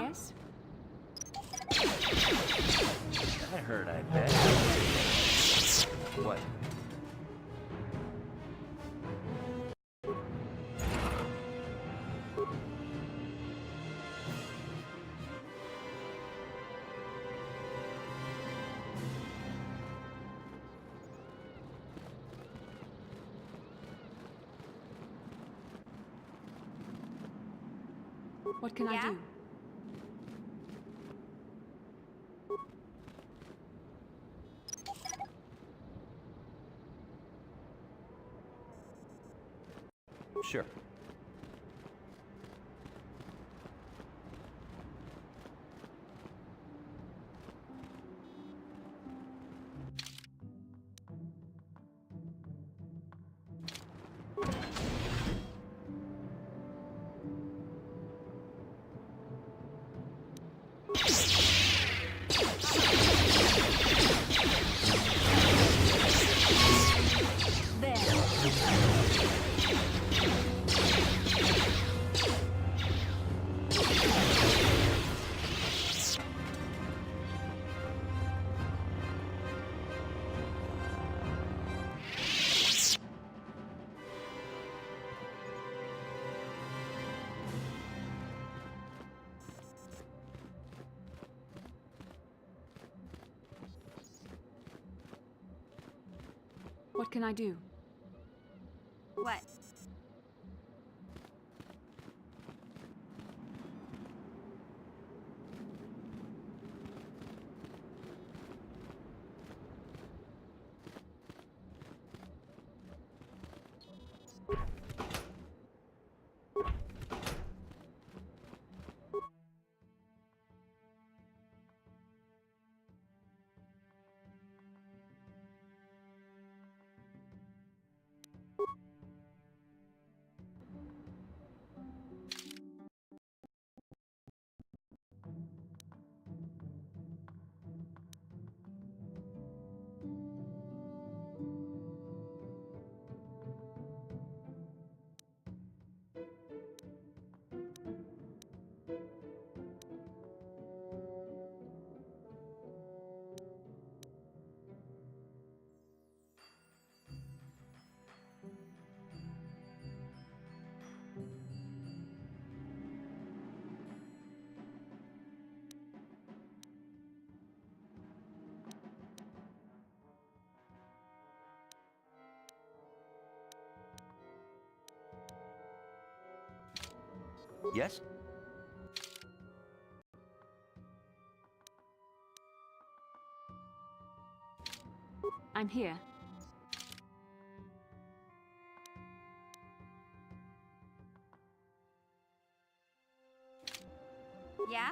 Yes? That hurt, I bet. What? What can I do? Sure. What can I do? What? Yes? I'm here. Yeah?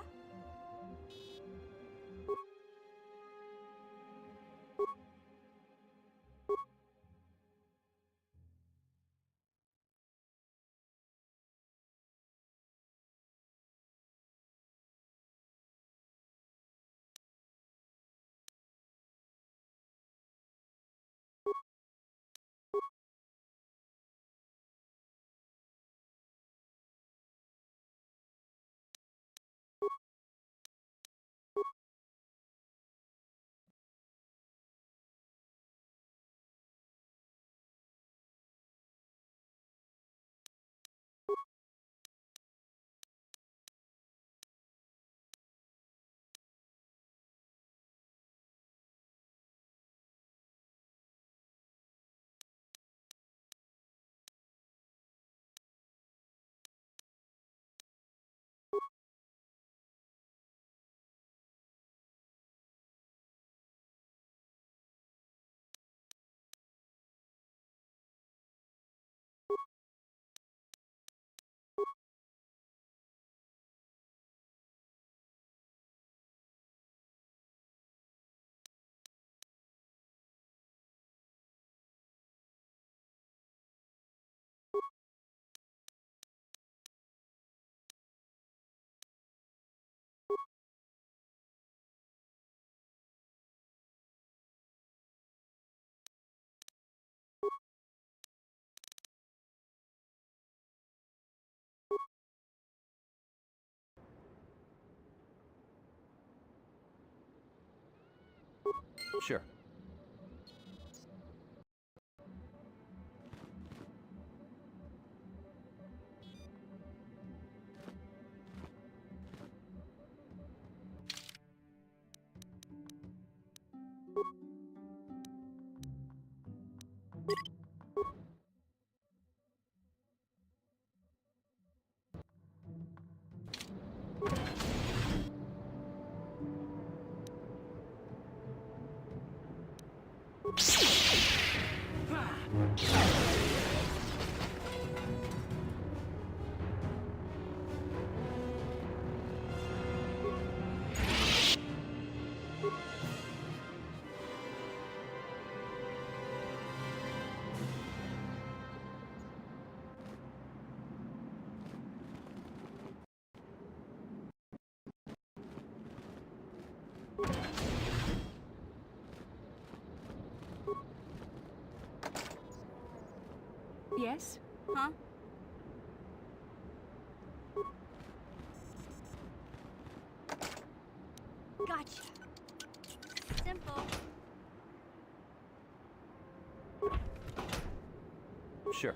Sure. Yes? Huh? Gotcha. Simple. Sure.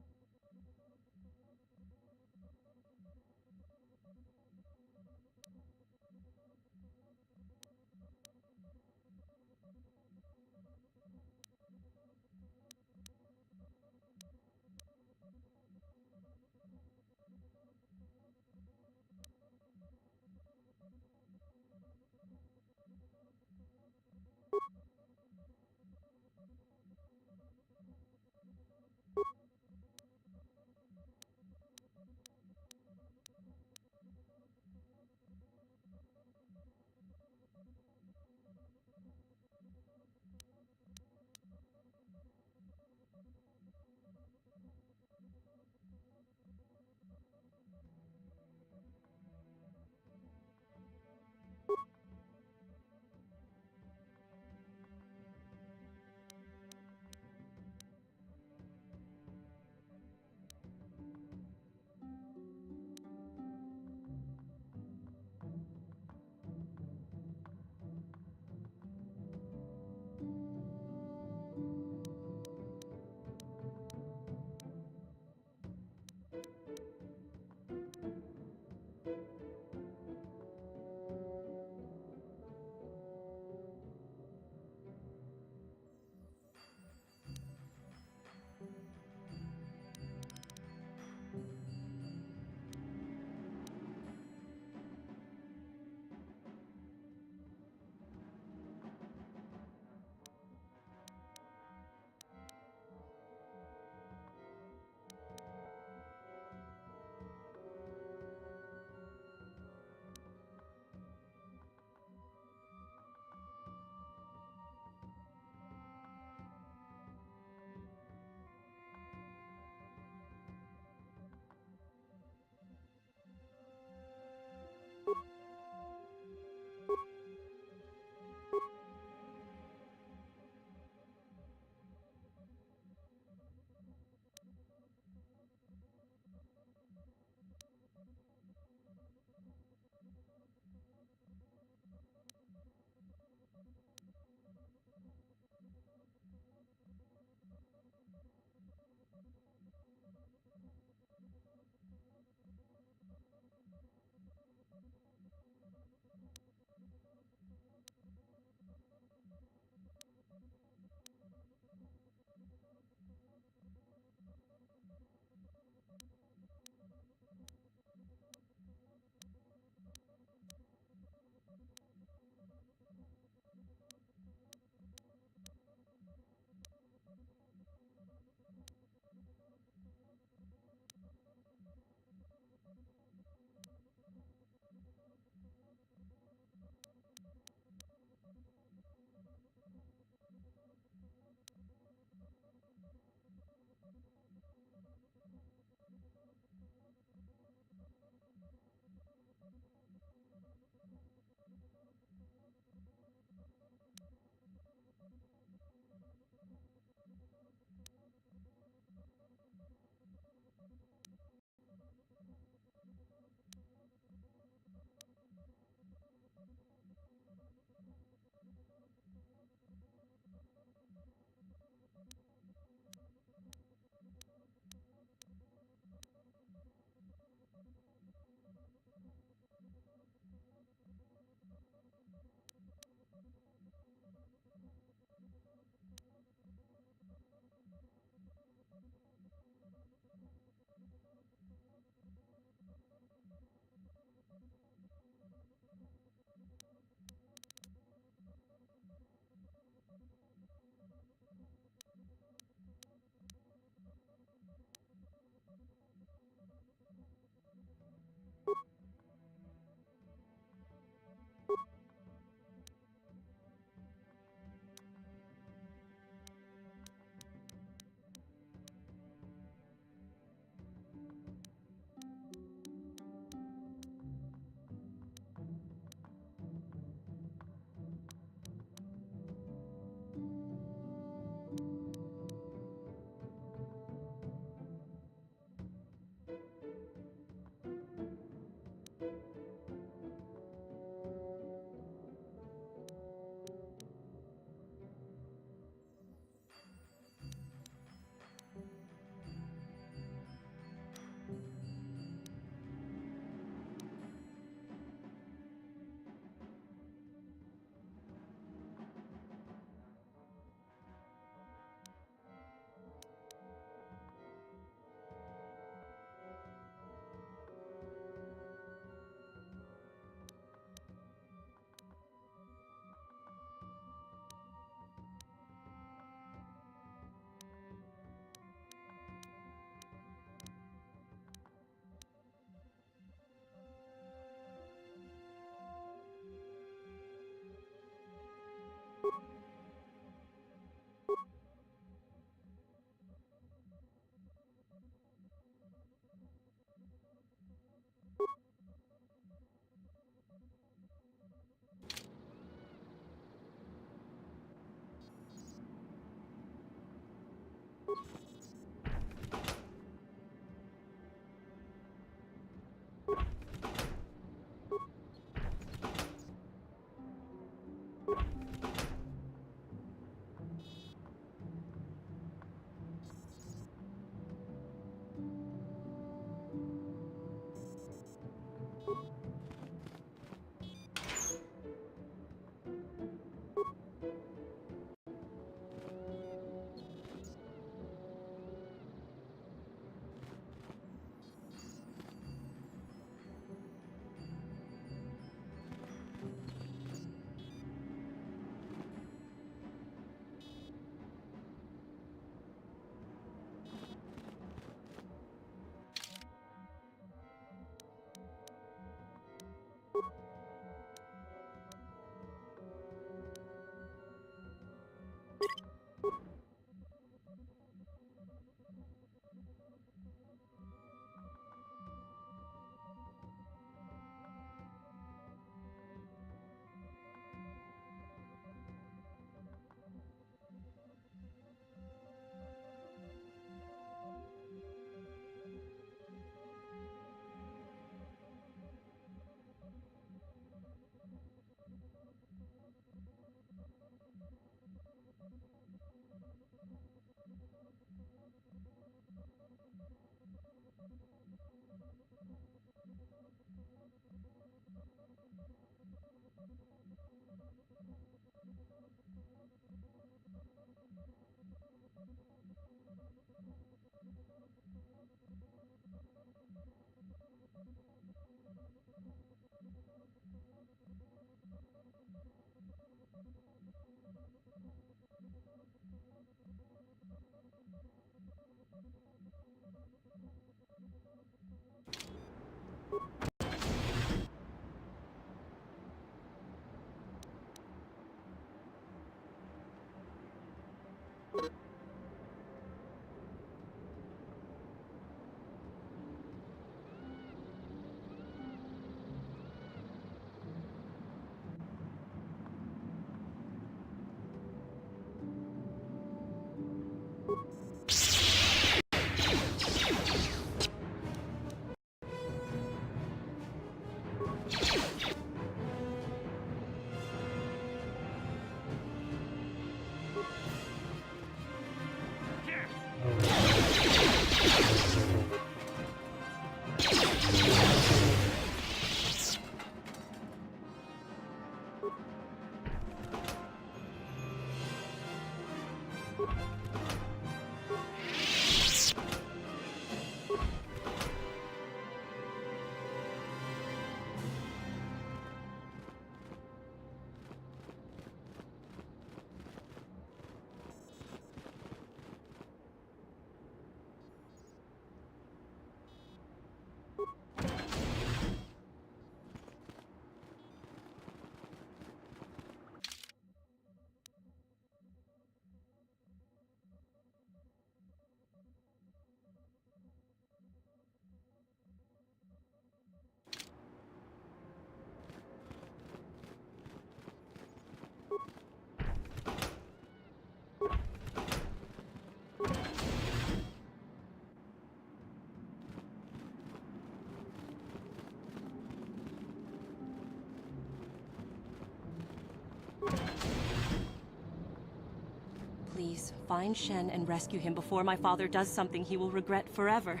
Please, find Shen and rescue him before my father does something he will regret forever.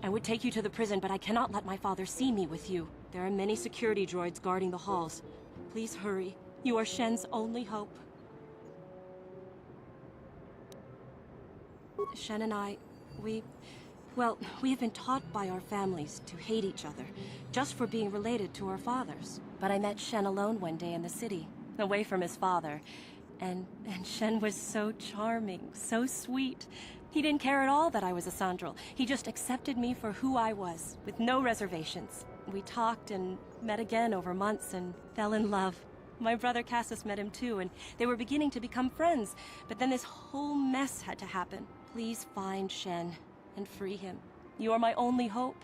I would take you to the prison, but I cannot let my father see me with you. There are many security droids guarding the halls. Please hurry. You are Shen's only hope. Shen and I, we have been taught by our families to hate each other, just for being related to our fathers. But I met Shen alone one day in the city, away from his father. And Shen was so charming, so sweet. He didn't care at all that I was a Sandral. He just accepted me for who I was, with no reservations. We talked and met again over months and fell in love. My brother Cassius met him too, and they were beginning to become friends. But then this whole mess had to happen. Please find Shen and free him. You are my only hope.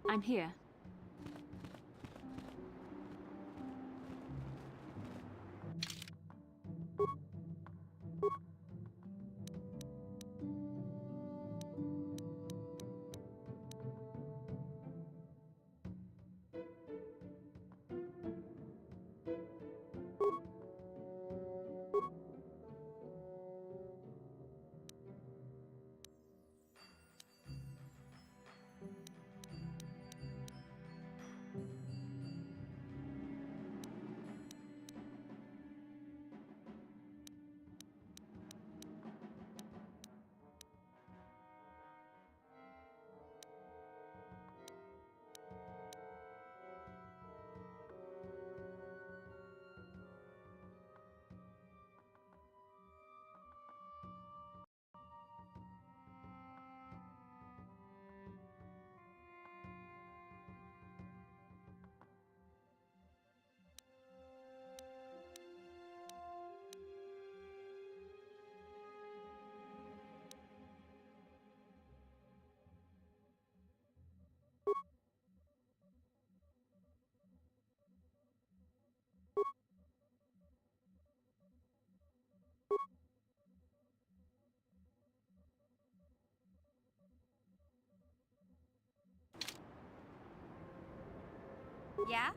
I'm here. Yeah?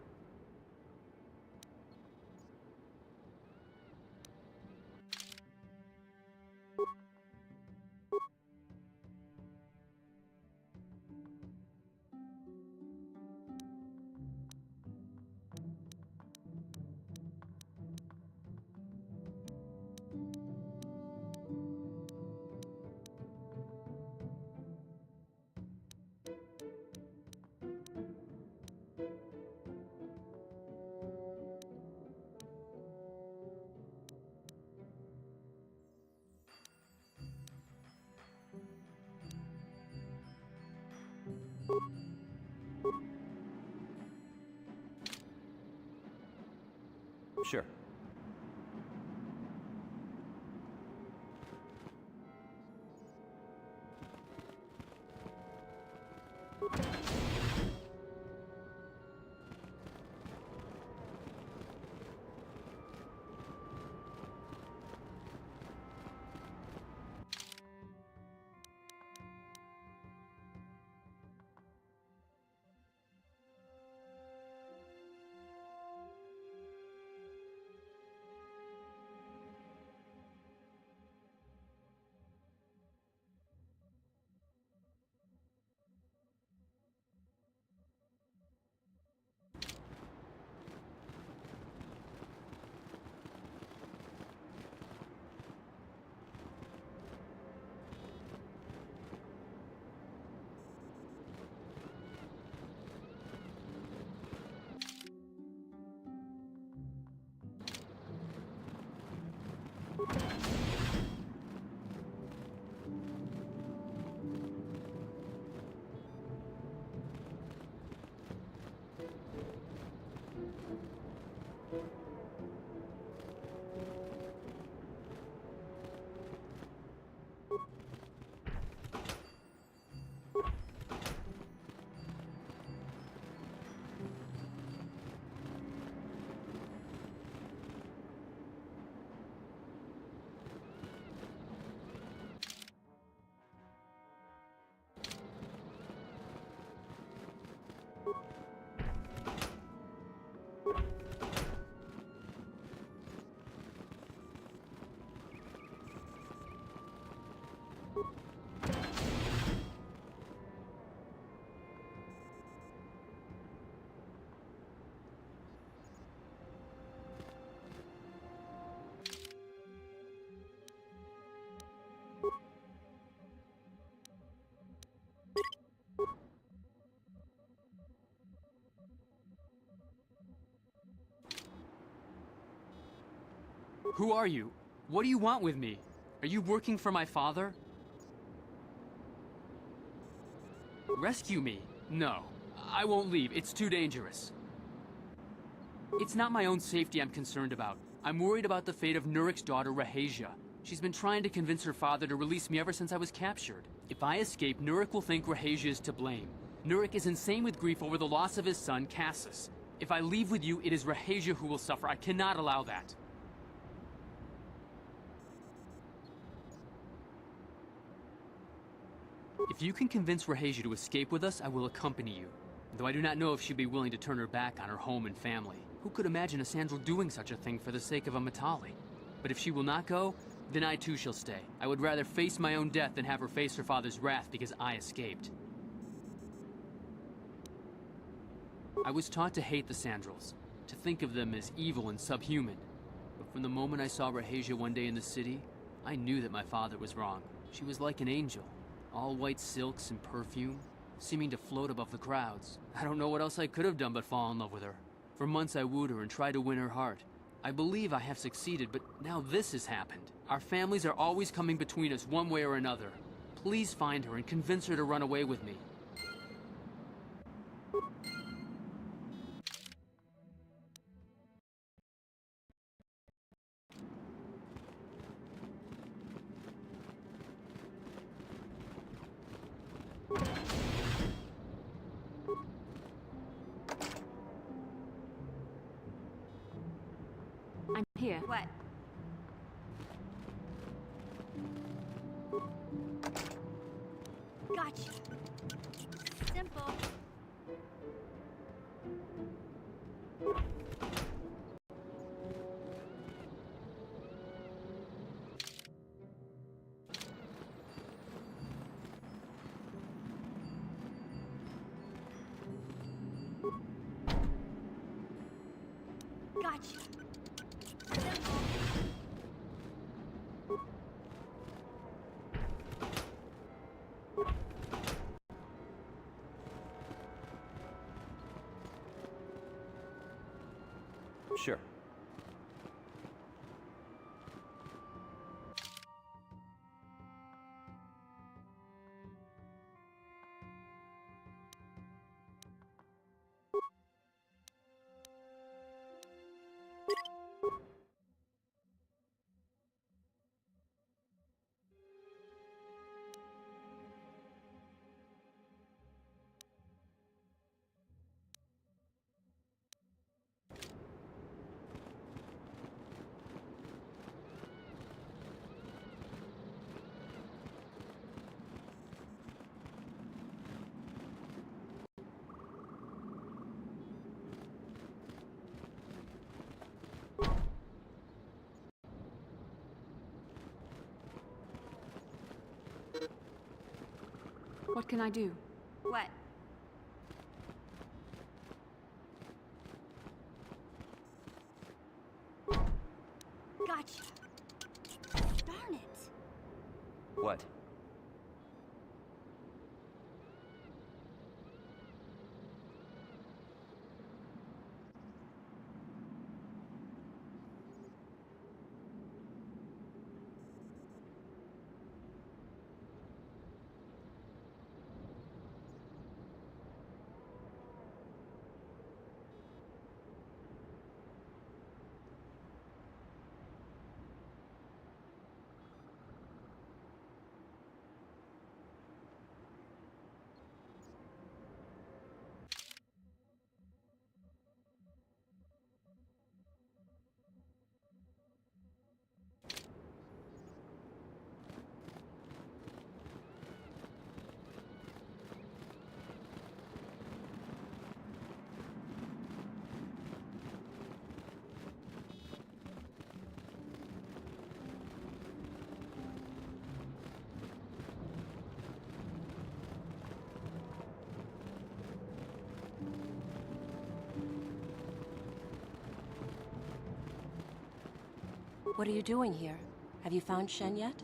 Sure. Who are you? What do you want with me? Are you working for my father? Rescue me? No. I won't leave. It's too dangerous. It's not my own safety I'm concerned about. I'm worried about the fate of Nurik's daughter, Rahasia. She's been trying to convince her father to release me ever since I was captured. If I escape, Nurik will think Rahasia is to blame. Nurik is insane with grief over the loss of his son, Cassus. If I leave with you, it is Rahasia who will suffer. I cannot allow that. If you can convince Rahasia to escape with us, I will accompany you. Though I do not know if she'd be willing to turn her back on her home and family. Who could imagine a Sandral doing such a thing for the sake of a Matali? But if she will not go, then I too shall stay. I would rather face my own death than have her face her father's wrath because I escaped. I was taught to hate the Sandrals, to think of them as evil and subhuman. But from the moment I saw Rahasia one day in the city, I knew that my father was wrong. She was like an angel, all white silks and perfume, seeming to float above the crowds. I don't know what else I could have done but fall in love with her. For months I wooed her and tried to win her heart. I believe I have succeeded, but now this has happened. Our families are always coming between us one way or another. Please find her and convince her to run away with me. I'm here. What? Gotcha. Simple. Gotcha. Simple. Sure. What can I do? What? Gotcha. Darn it. What? What are you doing here? Have you found Shen yet?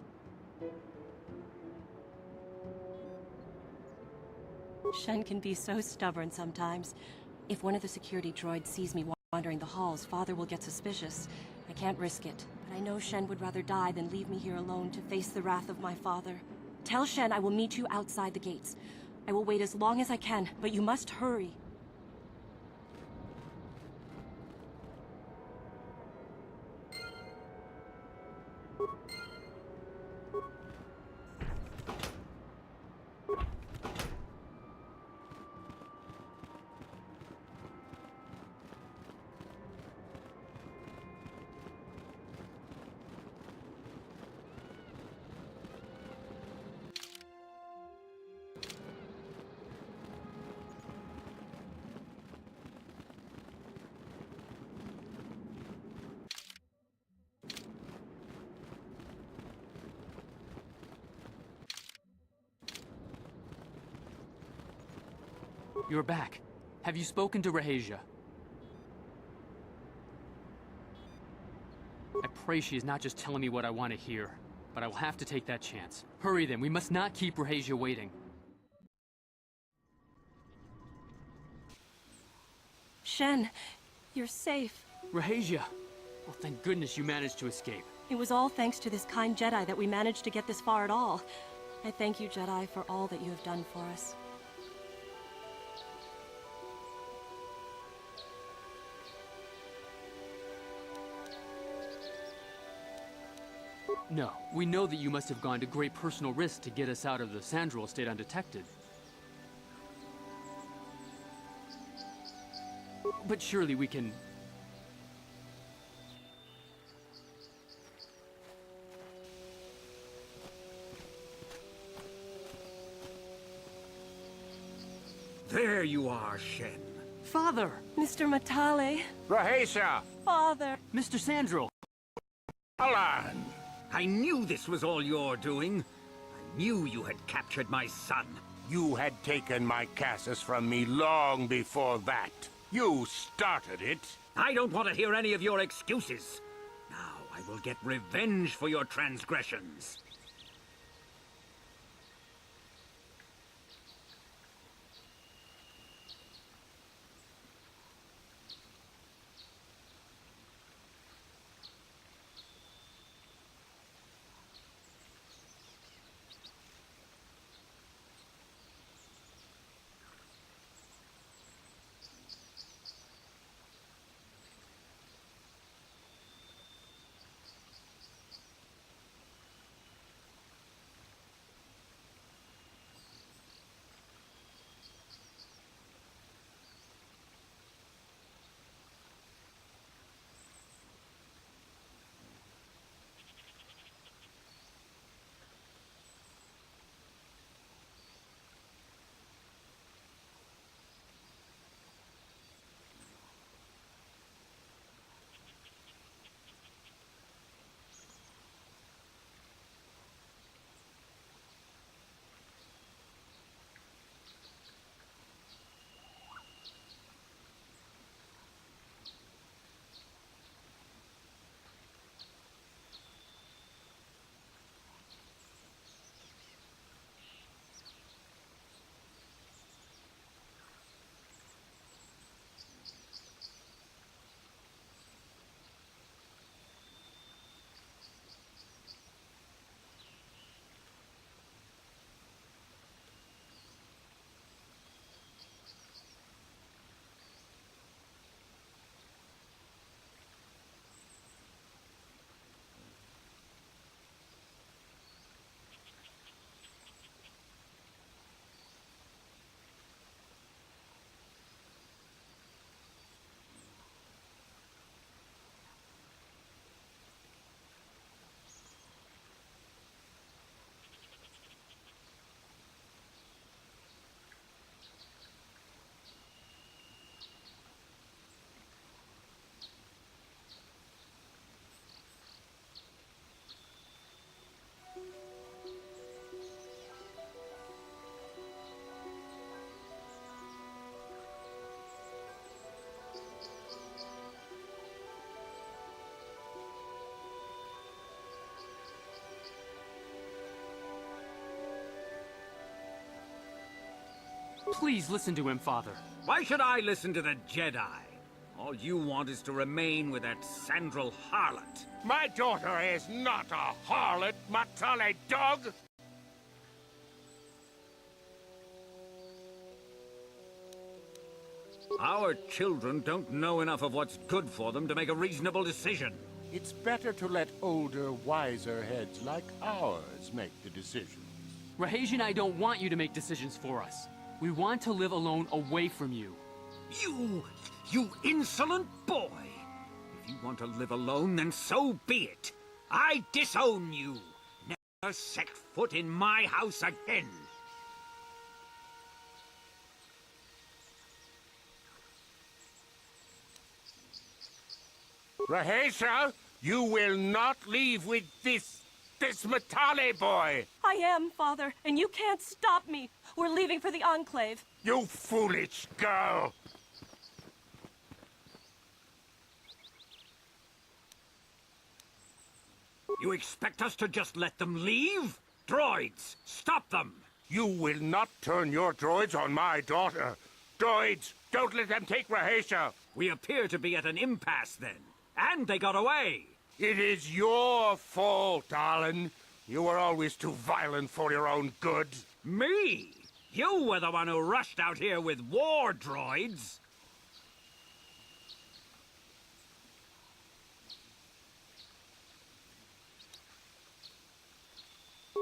Shen can be so stubborn sometimes. If one of the security droids sees me wandering the halls, Father will get suspicious. I can't risk it, but I know Shen would rather die than leave me here alone to face the wrath of my father. Tell Shen I will meet you outside the gates. I will wait as long as I can, but you must hurry. You're back. Have you spoken to Rahasia? I pray she is not just telling me what I want to hear, but I will have to take that chance. Hurry then, we must not keep Rahasia waiting. Shen, you're safe. Rahasia! Well, thank goodness you managed to escape. It was all thanks to this kind Jedi that we managed to get this far at all. I thank you, Jedi, for all that you have done for us. No, we know that you must have gone to great personal risk to get us out of the Sandral estate undetected. But surely we can... There you are, Shen. Father! Mr. Matale, Rahesia! Father. Mr. Sandro! Alan! I knew this was all your doing. I knew you had captured my son. You had taken my Cassus from me long before that. You started it. I don't want to hear any of your excuses. Now I will get revenge for your transgressions. Please listen to him, Father. Why should I listen to the Jedi? All you want is to remain with that Sandral harlot. My daughter is not a harlot, Matale dog! Our children don't know enough of what's good for them to make a reasonable decision. It's better to let older, wiser heads like ours make the decisions. Rahesia and I don't want you to make decisions for us. We want to live alone away from you. You insolent boy! If you want to live alone, then so be it. I disown you. Never set foot in my house again. Rahesia, you will not leave with this Matale boy! I am, Father, and you can't stop me. We're leaving for the Enclave. You foolish girl! You expect us to just let them leave? Droids, stop them! You will not turn your droids on my daughter. Droids, don't let them take Rahesia. We appear to be at an impasse then. And they got away. It is your fault, Alan. You were always too violent for your own good. Me? You were the one who rushed out here with war droids.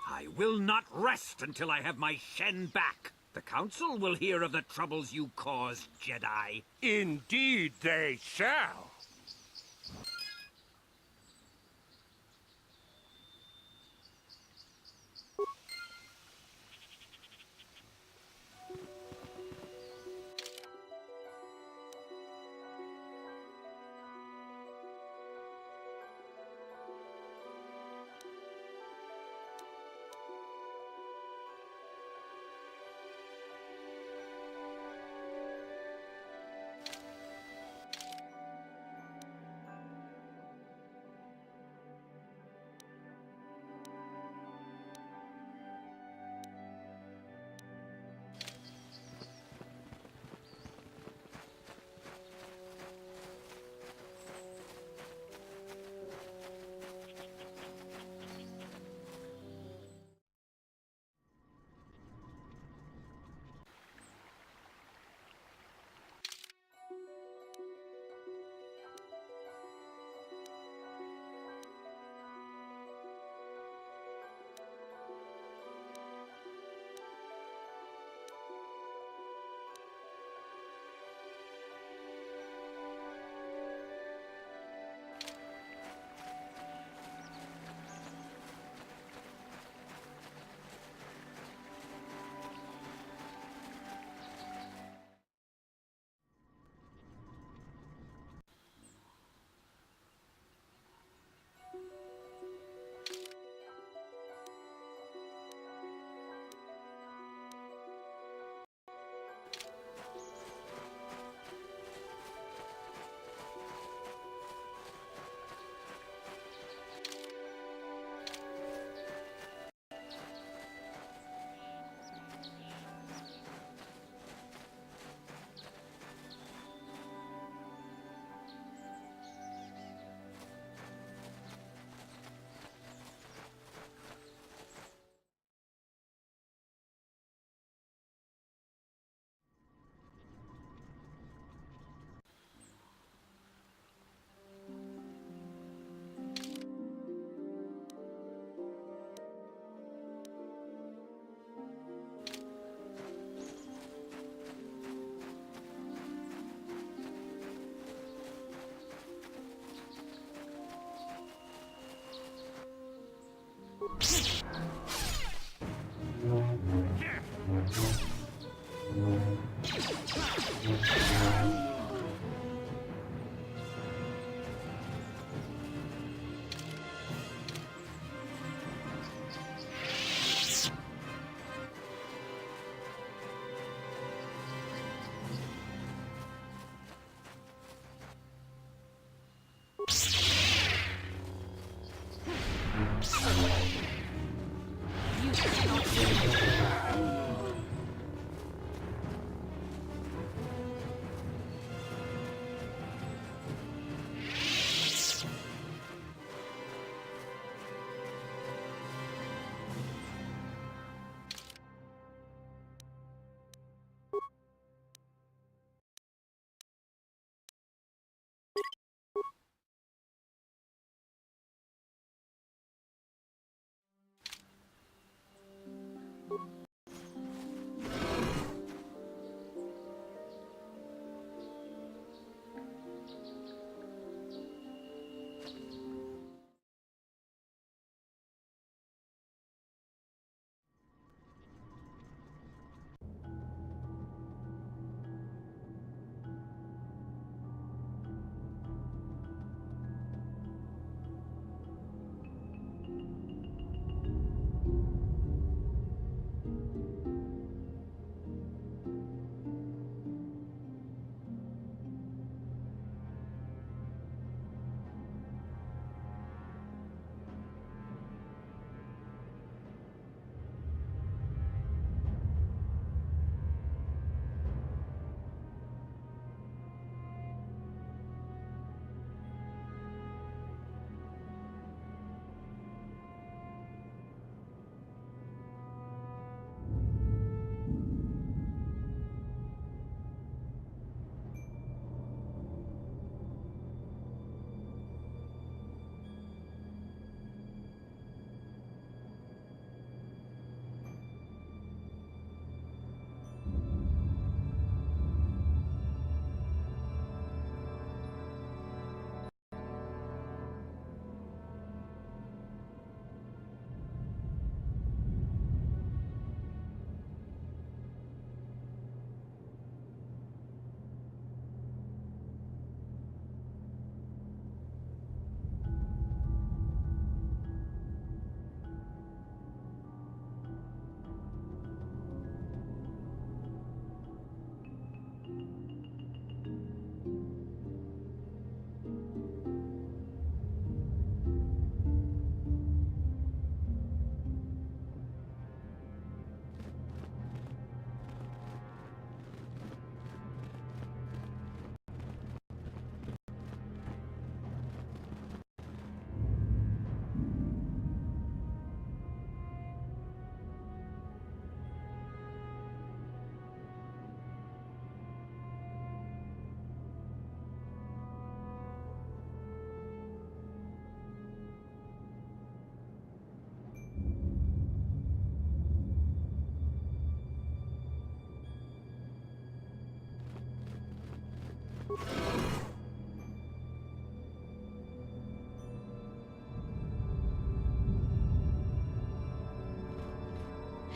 I will not rest until I have my Shen back. The Council will hear of the troubles you caused, Jedi. Indeed they shall.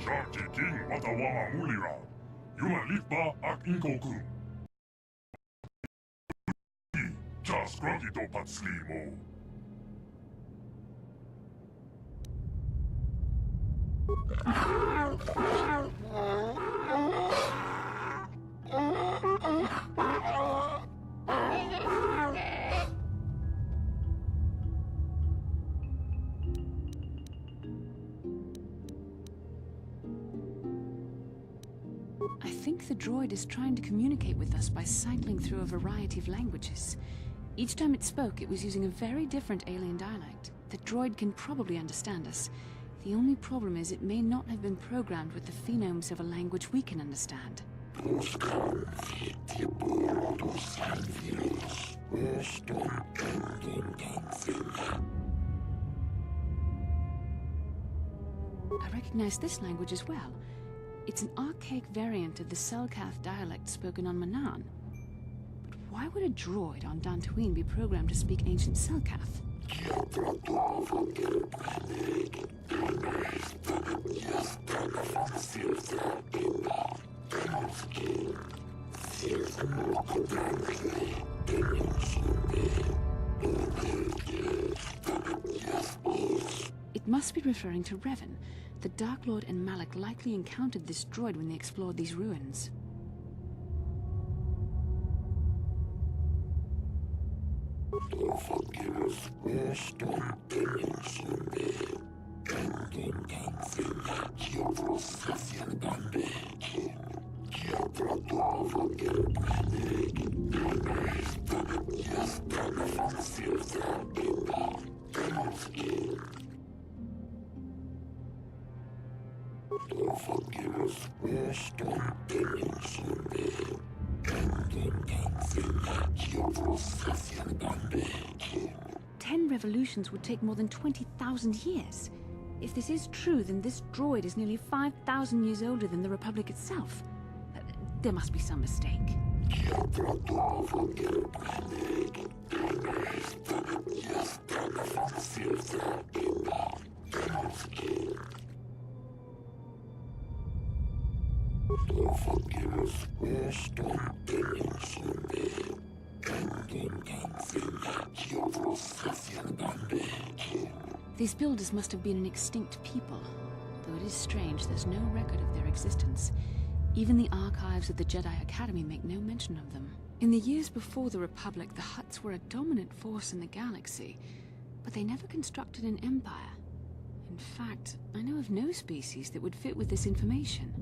Sharchi King Watawama Mulira. Yuma Litba Ak Inkoku. Jas Grokito Patslimo. I think the droid is trying to communicate with us by cycling through a variety of languages. Each time it spoke, it was using a very different alien dialect. The droid can probably understand us. The only problem is it may not have been programmed with the phonemes of a language we can understand. I recognize this language as well. It's an archaic variant of the Selkath dialect spoken on Manan. But why would a droid on Tatooine be programmed to speak ancient Selkath? It must be referring to Revan. The Dark Lord and Malak likely encountered this droid when they explored these ruins. Ten revolutions would take more than 20,000 years. If this is true, then this droid is nearly 5,000 years older than the Republic itself. There must be some mistake. These builders must have been an extinct people, though it is strange there's no record of their existence. Even the archives of the Jedi Academy make no mention of them. In the years before the Republic, the Hutts were a dominant force in the galaxy, but they never constructed an empire. In fact, I know of no species that would fit with this information.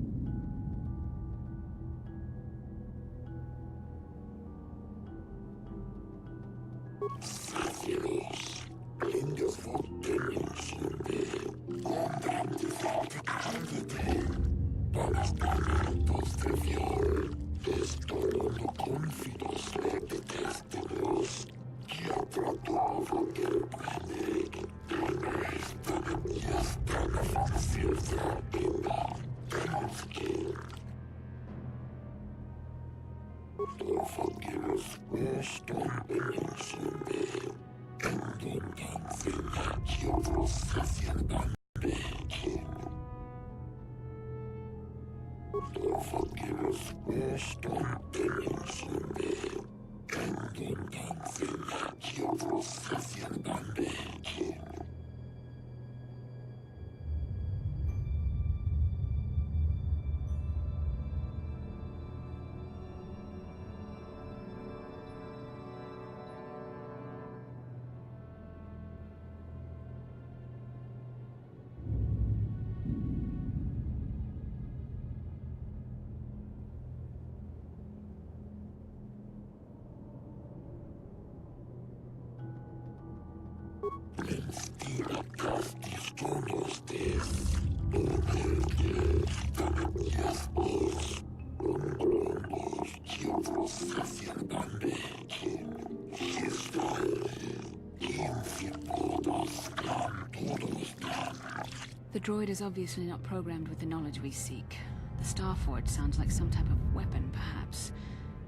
The droid is obviously not programmed with the knowledge we seek. The Starforge sounds like some type of weapon, perhaps.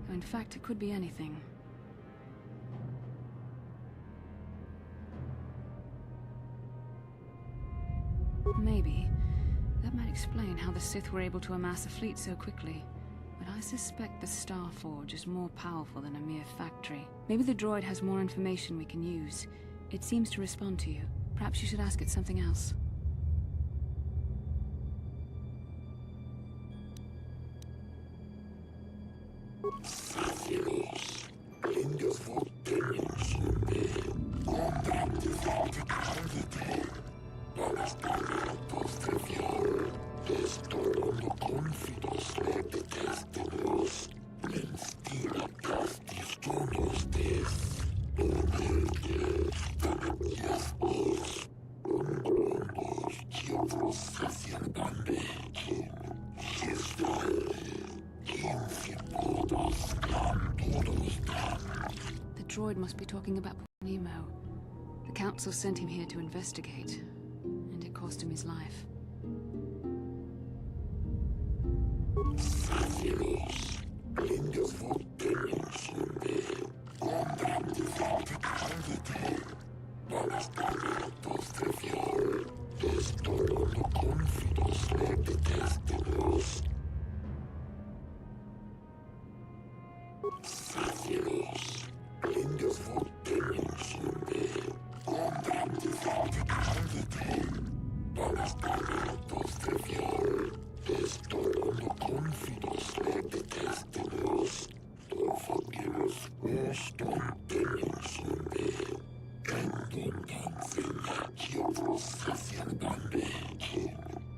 Though in fact, it could be anything. Maybe. That might explain how the Sith were able to amass a fleet so quickly. But I suspect the Star Forge is more powerful than a mere factory. Maybe the droid has more information we can use. It seems to respond to you. Perhaps you should ask it something else. The droid must be talking about Nemo. The Council sent him here to investigate, and it cost him his life.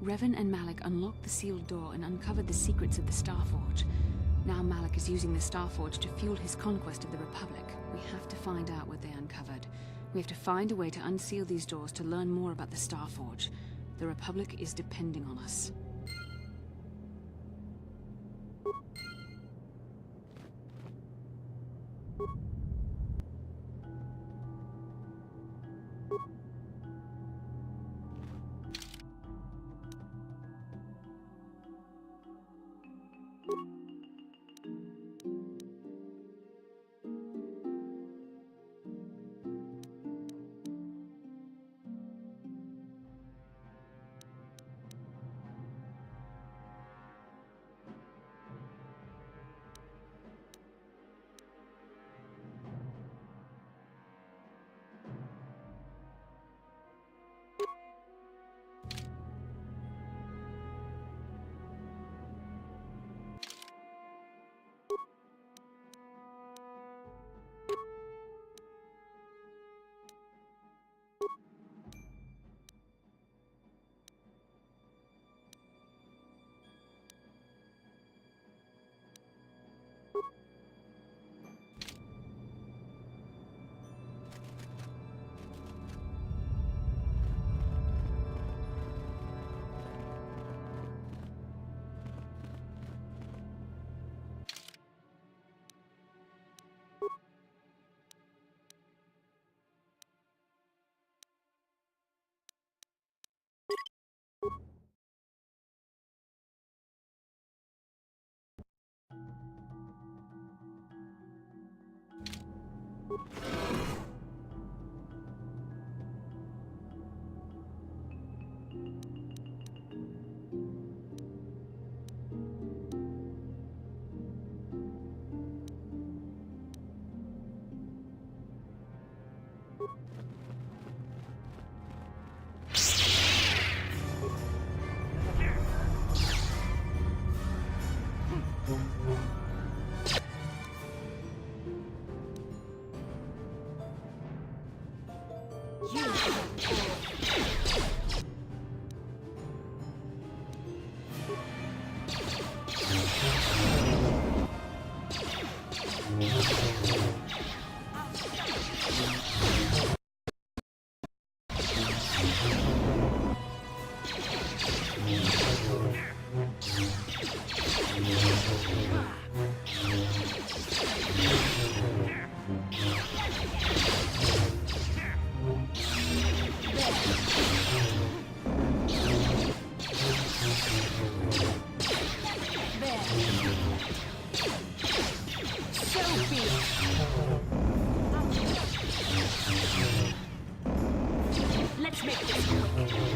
Revan and Malik unlocked the sealed door and uncovered the secrets of the Starforge. Now Malik is using the Starforge to fuel his conquest of the Republic. We have to find out what they uncovered. We have to find a way to unseal these doors to learn more about the Starforge. The Republic is depending on us. Let's make this quick.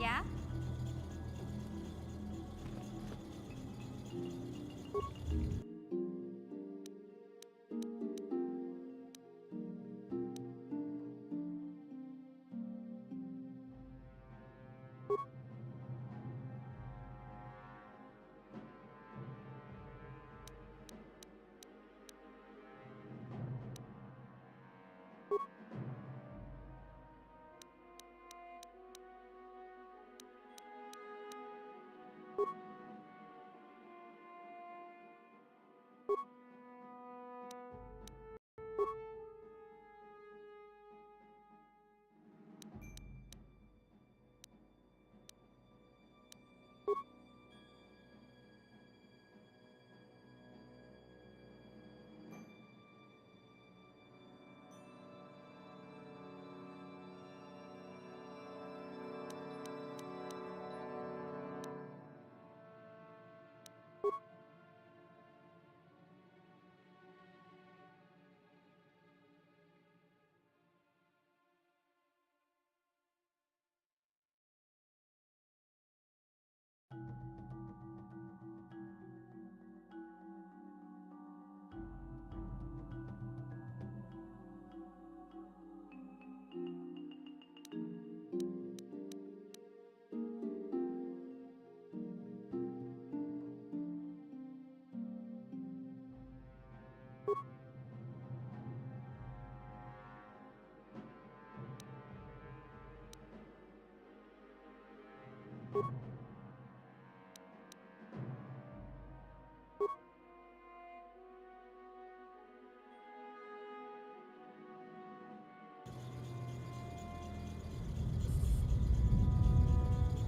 Yeah?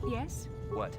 Yes? What?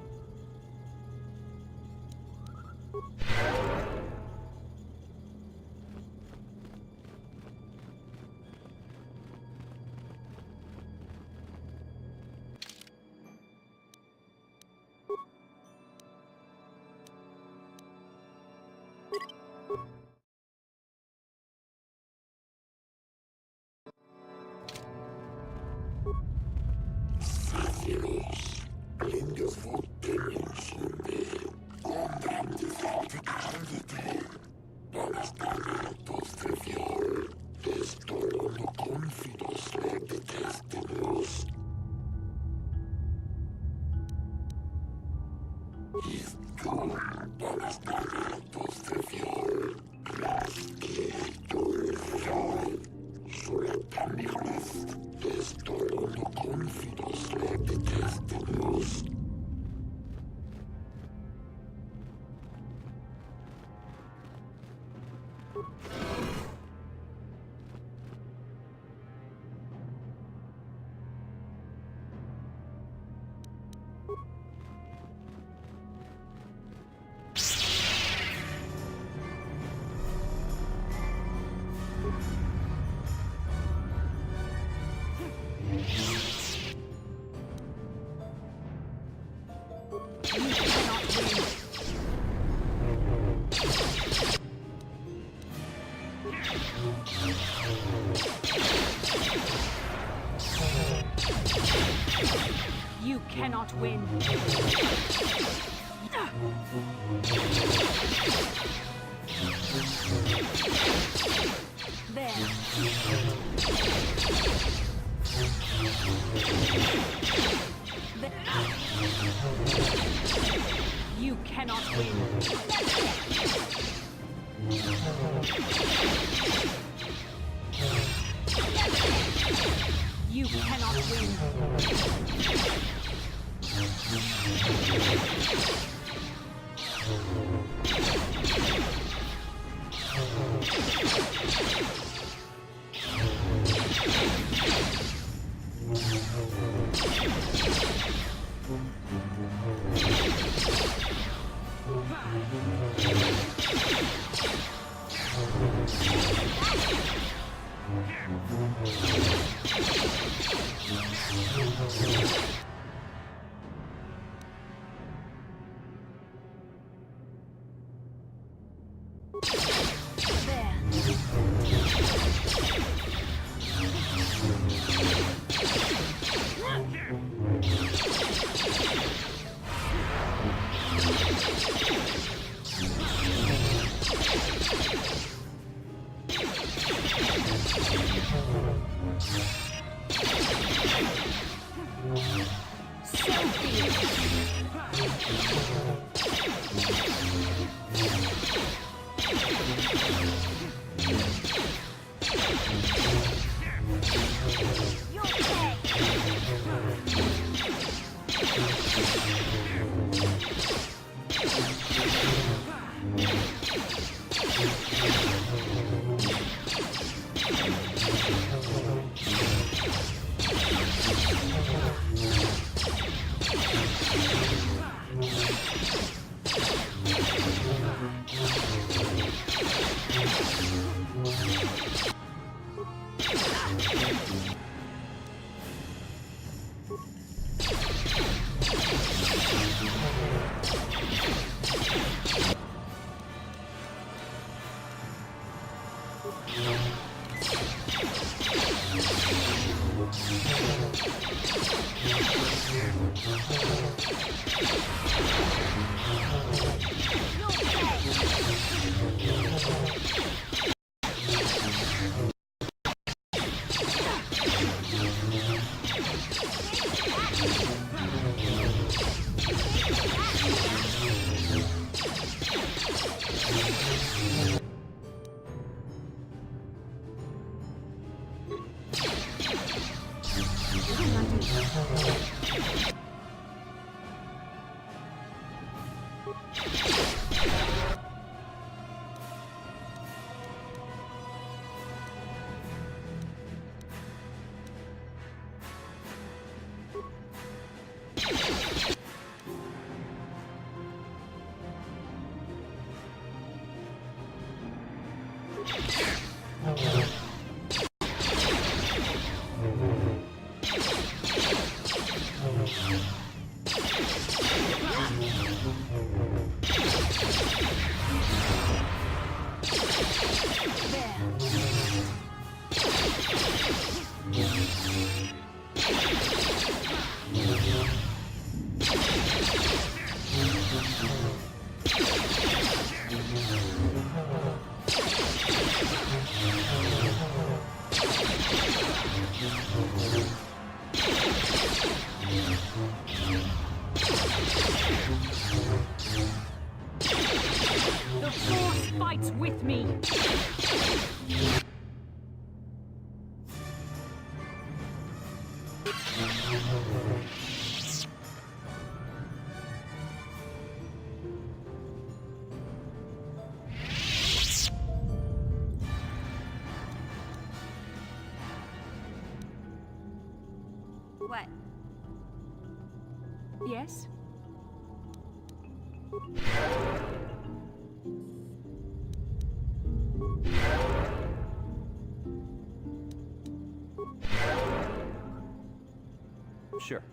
You cannot win. There. You cannot win. You cannot win. The Force fights with me! What? Yes? Sure.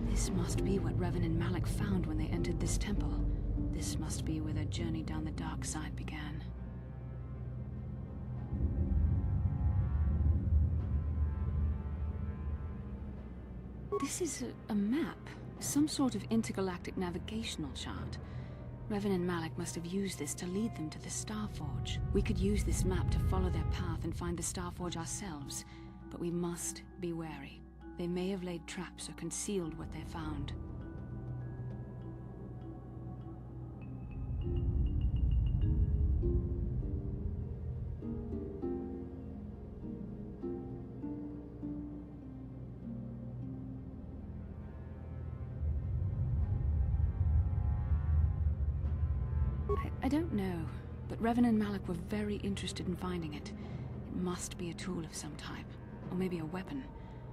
This must be what Revan and Malak found when they entered this temple. This must be where their journey down the dark side began. This is a map. Some sort of intergalactic navigational chart. Revan and Malak must have used this to lead them to the Starforge. We could use this map to follow their path and find the Starforge ourselves, but we must be wary. They may have laid traps or concealed what they found. I don't know, but Revan and Malak were very interested in finding it. It must be a tool of some type, or maybe a weapon.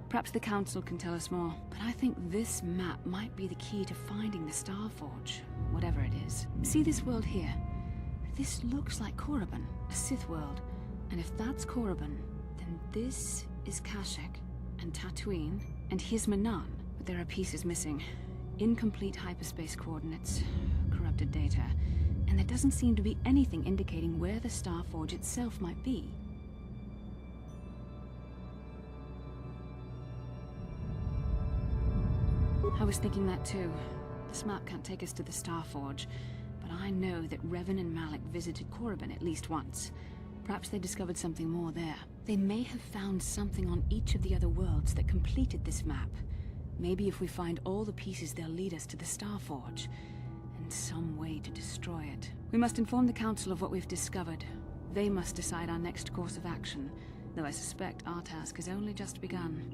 Perhaps the Council can tell us more, but I think this map might be the key to finding the Starforge, whatever it is. See this world here? This looks like Korriban, a Sith world. And if that's Korriban, then this is Kashyyyk, and Tatooine, and here's Manan. But there are pieces missing. Incomplete hyperspace coordinates, corrupted data, and there doesn't seem to be anything indicating where the Starforge itself might be. I was thinking that too. This map can't take us to the Starforge, but I know that Revan and Malik visited Korriban at least once. Perhaps they discovered something more there. They may have found something on each of the other worlds that completed this map. Maybe if we find all the pieces, they'll lead us to the Starforge, and some way to destroy it. We must inform the Council of what we've discovered. They must decide our next course of action, though I suspect our task has only just begun.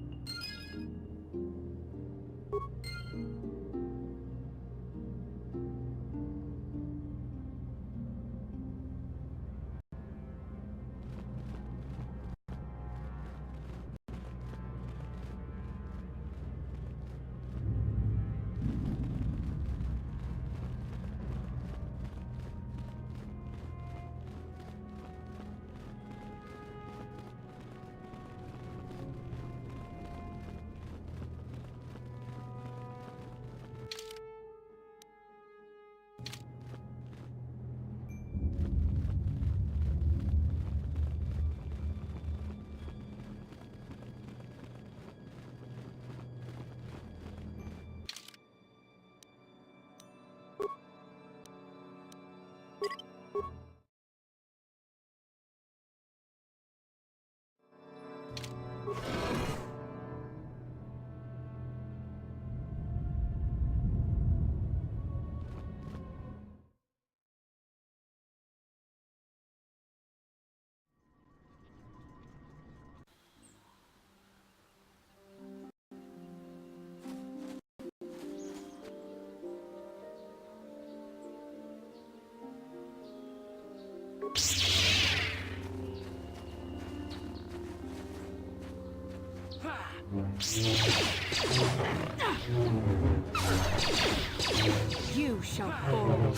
You shall fall.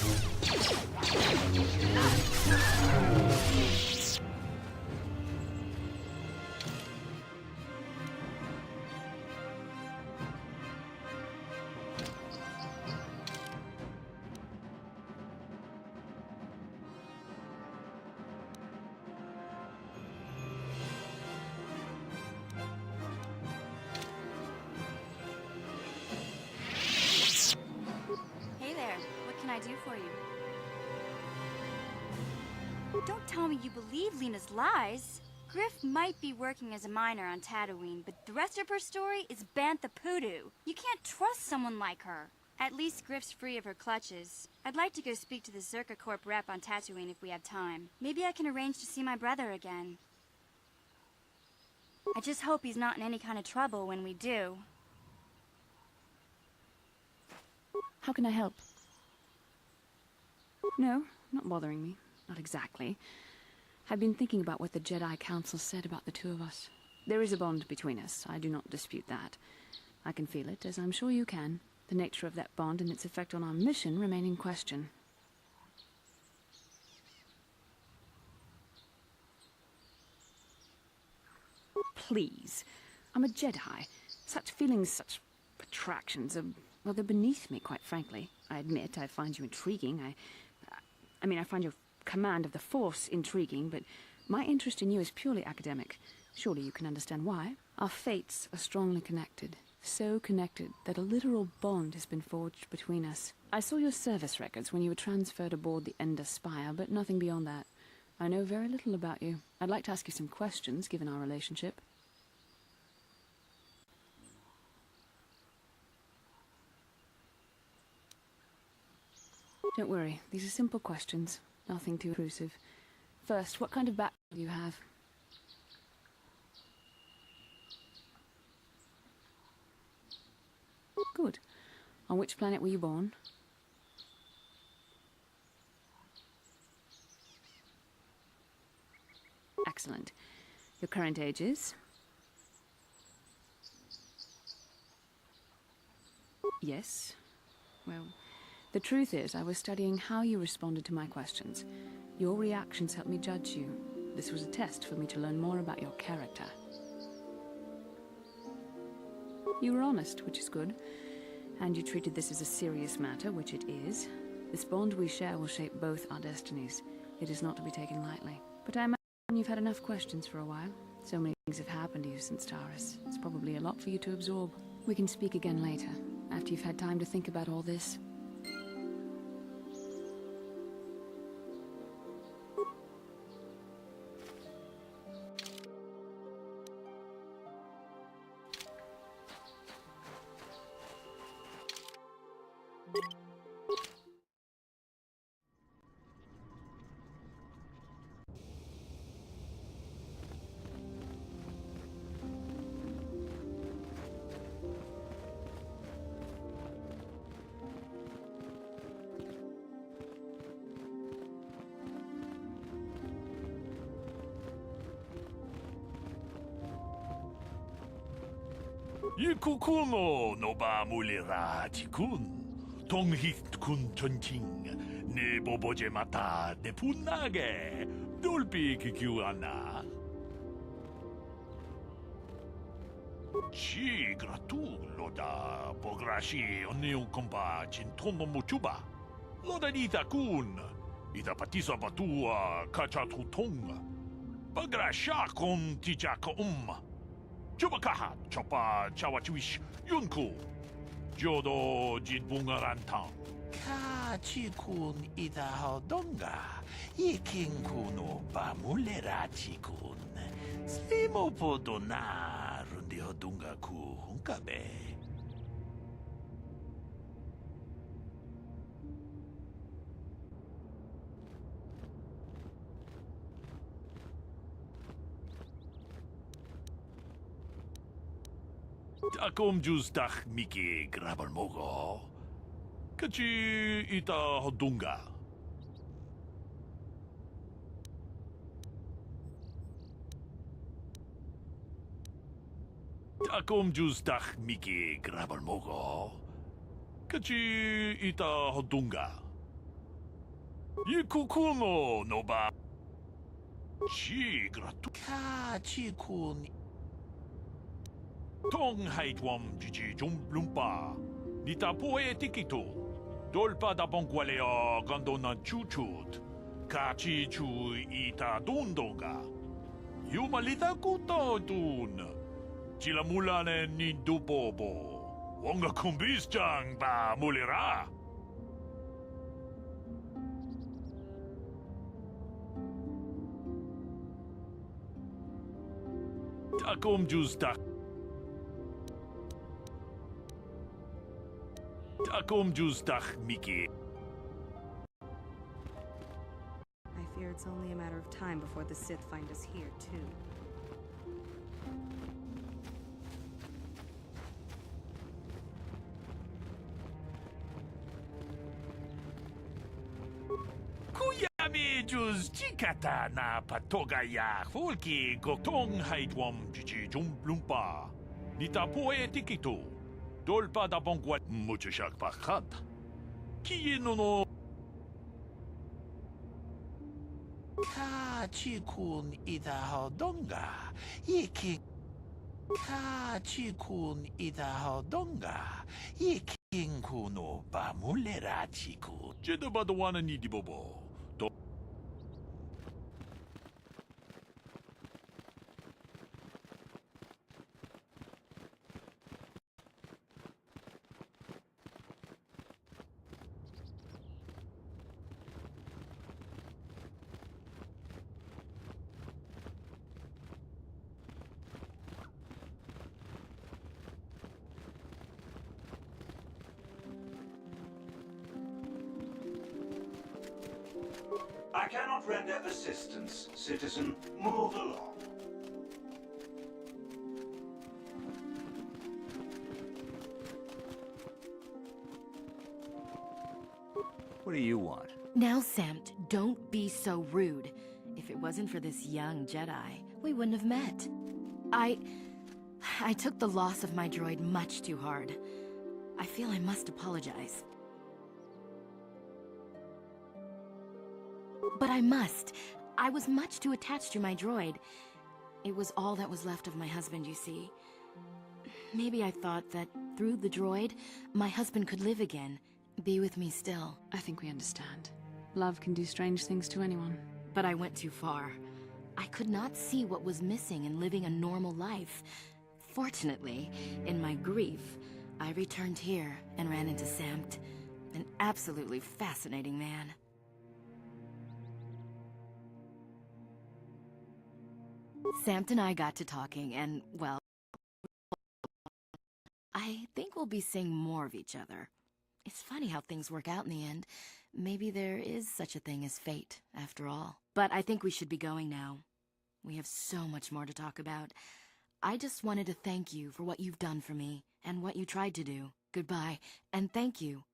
I do for you? Don't tell me you believe Lena's lies. Griff might be working as a miner on Tatooine, but the rest of her story is Bantha Poodoo. You can't trust someone like her. At least Griff's free of her clutches. I'd like to go speak to the Zerka Corp rep on Tatooine if we have time. Maybe I can arrange to see my brother again. I just hope he's not in any kind of trouble when we do. How can I help? No, not bothering me. Not exactly. I've been thinking about what the Jedi Council said about the two of us. There is a bond between us. I do not dispute that. I can feel it, as I'm sure you can. The nature of that bond and its effect on our mission remain in question. Please. I'm a Jedi. Such feelings, such attractions are, well, they're beneath me, quite frankly. I admit I find you intriguing. I find your command of the Force intriguing, but my interest in you is purely academic. Surely you can understand why. Our fates are strongly connected. So connected that a literal bond has been forged between us. I saw your service records when you were transferred aboard the Ender Spire, but nothing beyond that. I know very little about you. I'd like to ask you some questions, given our relationship. Don't worry, these are simple questions. Nothing too intrusive. First, what kind of background do you have? Good. On which planet were you born? Excellent. Your current age is? Yes. Well, the truth is, I was studying how you responded to my questions. Your reactions helped me judge you. This was a test for me to learn more about your character. You were honest, which is good. And you treated this as a serious matter, which it is. This bond we share will shape both our destinies. It is not to be taken lightly. But I imagine you've had enough questions for a while. So many things have happened to you since Taris. It's probably a lot for you to absorb. We can speak again later. after you've had time to think about all this. Ikukuno no ba mulira tikun. Tonghit kun chonching. Ne boboje mata de punage. Dolpi kikiwana. Chi gratu loda bograshi oneu kompa chintomo muchuba. Loda nita kun. Ita patisa batua kachatu tonga. Bagrasha kon tijaka Chubakaha, Chopa, Chawachuish, Yunku, Jodo, Jidbungarantang. Kachikun ida hodonga, Yikinkuno bamulera chikun. Slimo podona, rundi hodunga ku hunkabe. Akom justach miki grabal mogo. Kachi ita hodunga. Akom justach miki grabal mogo. Kachi ita hodunga. Yikukuno no ba. Chi gratu. Kachi kun. Tong haitwam jiji jumblumpa. Nita poe tikito. Dolpa da bongualea gandona chuchut. Kachi chu ita dundonga. Yumalita kuto dun. Chilamulane ni dupobo. Wonga kumbisjang ba mulira. Takom justak. Akom justach miki. I fear it's only a matter of time before the Sith find us here, too. Kuyami juz chikata na patogaya fulki gotong haitwam jiji jumblumpa. Nita poe tikito. Dolpa da bonguat muchashak pakhat. Kienono. Kachikun ida hodonga. Yiki. Kachikun ida hodonga. Yikin kuno ba mulera chiku. Jeda badawana ni dibobo. I cannot render assistance, citizen. Move along. What do you want? Now, Samt, don't be so rude. If it wasn't for this young Jedi, we wouldn't have met. I took the loss of my droid much too hard. I feel I must apologize. But I must. I was much too attached to my droid. It was all that was left of my husband, you see. Maybe I thought that through the droid, my husband could live again, be with me still. I think we understand. Love can do strange things to anyone. But I went too far. I could not see what was missing in living a normal life. Fortunately, in my grief, I returned here and ran into Samt, an absolutely fascinating man. Samt and I got to talking, and, well, I think we'll be seeing more of each other. It's funny how things work out in the end. Maybe there is such a thing as fate, after all. But I think we should be going now. We have so much more to talk about. I just wanted to thank you for what you've done for me, and what you tried to do. Goodbye, and thank you.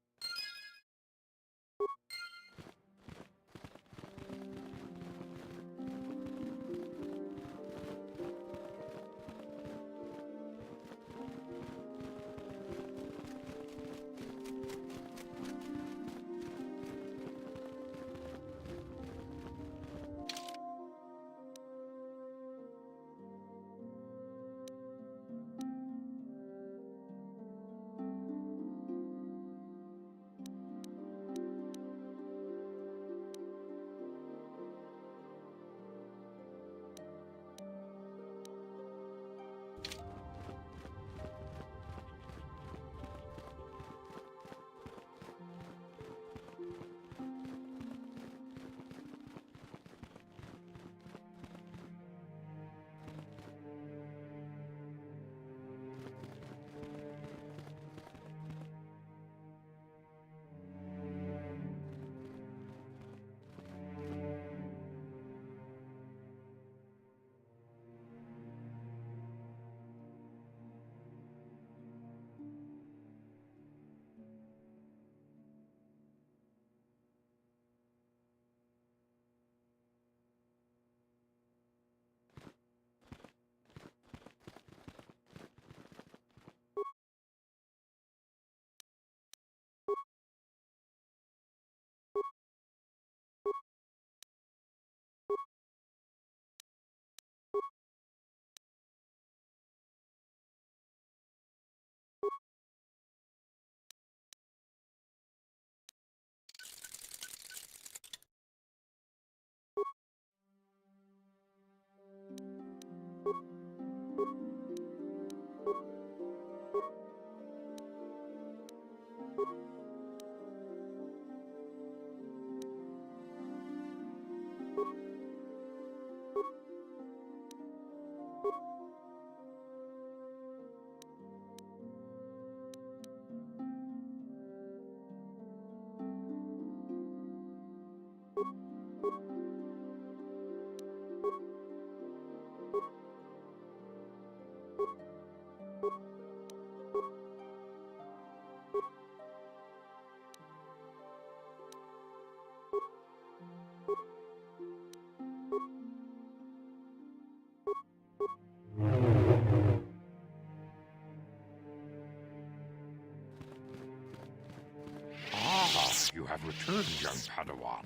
You have returned, young Padawan.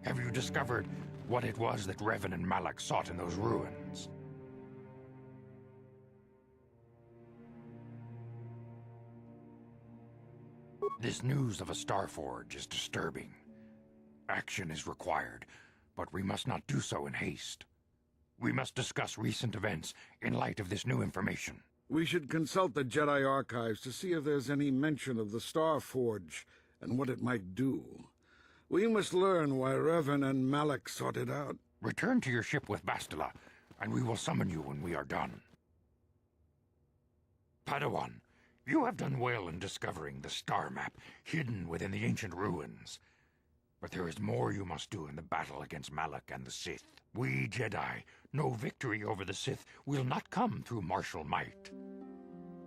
Have you discovered what it was that Revan and Malak sought in those ruins? This news of a Star Forge is disturbing. Action is required, but we must not do so in haste. We must discuss recent events in light of this new information. We should consult the Jedi archives to see if there's any mention of the Star Forge and what it might do. We must learn why Revan and Malak sought it out. Return to your ship with Bastila, and we will summon you when we are done. Padawan, you have done well in discovering the star map hidden within the ancient ruins. But there is more you must do in the battle against Malak and the Sith. We Jedi know victory over the Sith will not come through martial might.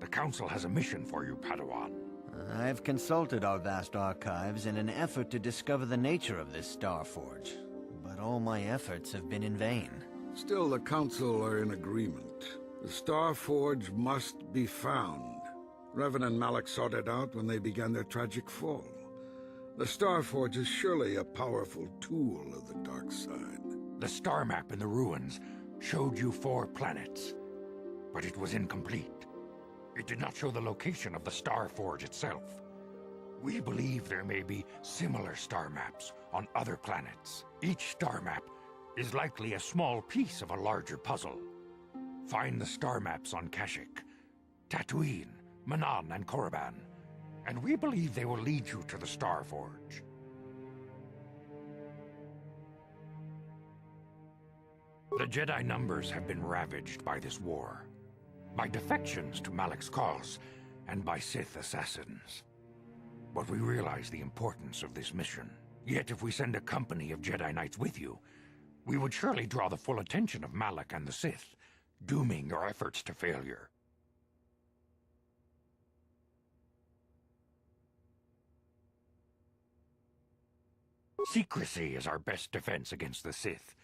The Council has a mission for you, Padawan. I've consulted our vast archives in an effort to discover the nature of this Star Forge, but all my efforts have been in vain. Still, the Council are in agreement. The Star Forge must be found. Revan and Malak sought it out when they began their tragic fall. The Star Forge is surely a powerful tool of the dark side. The star map in the ruins showed you 4 planets, but it was incomplete. It did not show the location of the Star Forge itself. We believe there may be similar star maps on other planets. Each star map is likely a small piece of a larger puzzle. Find the star maps on Kashyyyk, Tatooine, Manan and Korriban, and we believe they will lead you to the Star Forge. The Jedi numbers have been ravaged by this war, by defections to Malak's cause, and by Sith assassins. But we realize the importance of this mission. Yet if we send a company of Jedi Knights with you, we would surely draw the full attention of Malak and the Sith, dooming your efforts to failure. Secrecy is our best defense against the Sith,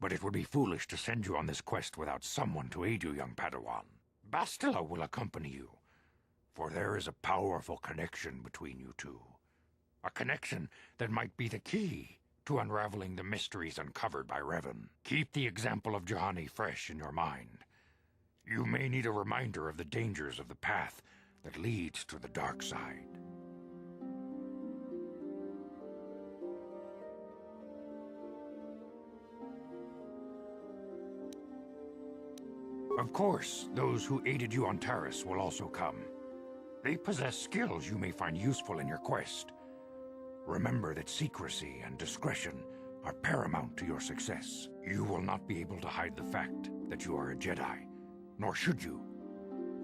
but it would be foolish to send you on this quest without someone to aid you, young Padawan. Bastila will accompany you, for there is a powerful connection between you two. A connection that might be the key to unraveling the mysteries uncovered by Revan. Keep the example of Juhani fresh in your mind. You may need a reminder of the dangers of the path that leads to the dark side. Of course, those who aided you on Taris will also come. They possess skills you may find useful in your quest. Remember that secrecy and discretion are paramount to your success. You will not be able to hide the fact that you are a Jedi, nor should you.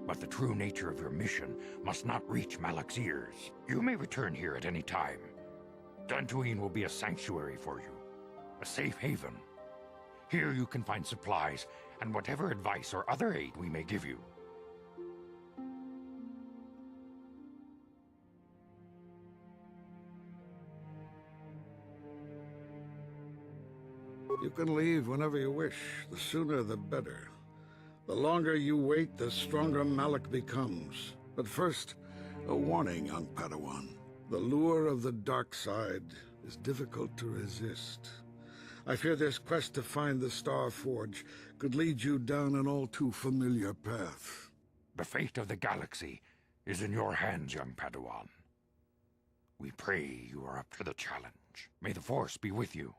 But the true nature of your mission must not reach Malak's ears. You may return here at any time. Tatooine will be a sanctuary for you, a safe haven. Here you can find supplies and whatever advice or other aid we may give you. You can leave whenever you wish. The sooner the better. The longer you wait, the stronger Malak becomes. But first, a warning, young Padawan. The lure of the dark side is difficult to resist. I fear this quest to find the Star Forge could lead you down an all too familiar path. The fate of the galaxy is in your hands, young Padawan. We pray you are up to the challenge. May the Force be with you.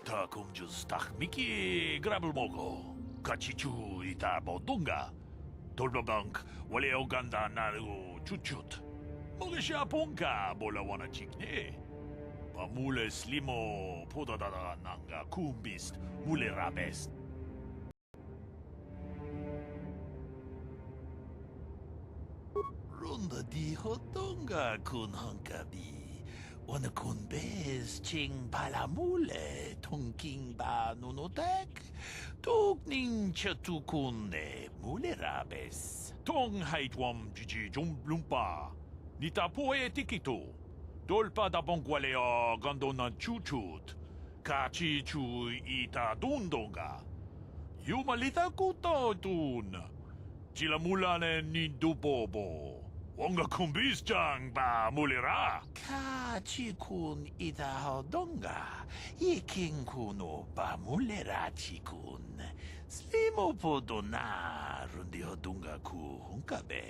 다 공주스 딱 미끼 그랍을 먹고 같이 주이다 보던가 돌바방크 원래 오간다 나르고 주춧 먹으시아 본가 몰라와나 직네 바물레 슬리모 포다다다 난가 쿰비스트 물레라베스 론다 디호던가 군한가비 One kun bez ching palamule tonking ba nunotek tokning chatukune mulerabes tong haitwam jiji jumblumpa nita poe tikito dolpa da bongwaleo gandona chuchut kachi chu ita dundonga yumalita kuto tun chilamulane ni dubobo Wonga kumbisjang ba mulira. Kachikun idahodonga. Iking kuno ba mulera chikun. Slimo podona rundi hodunga ku hunkabe.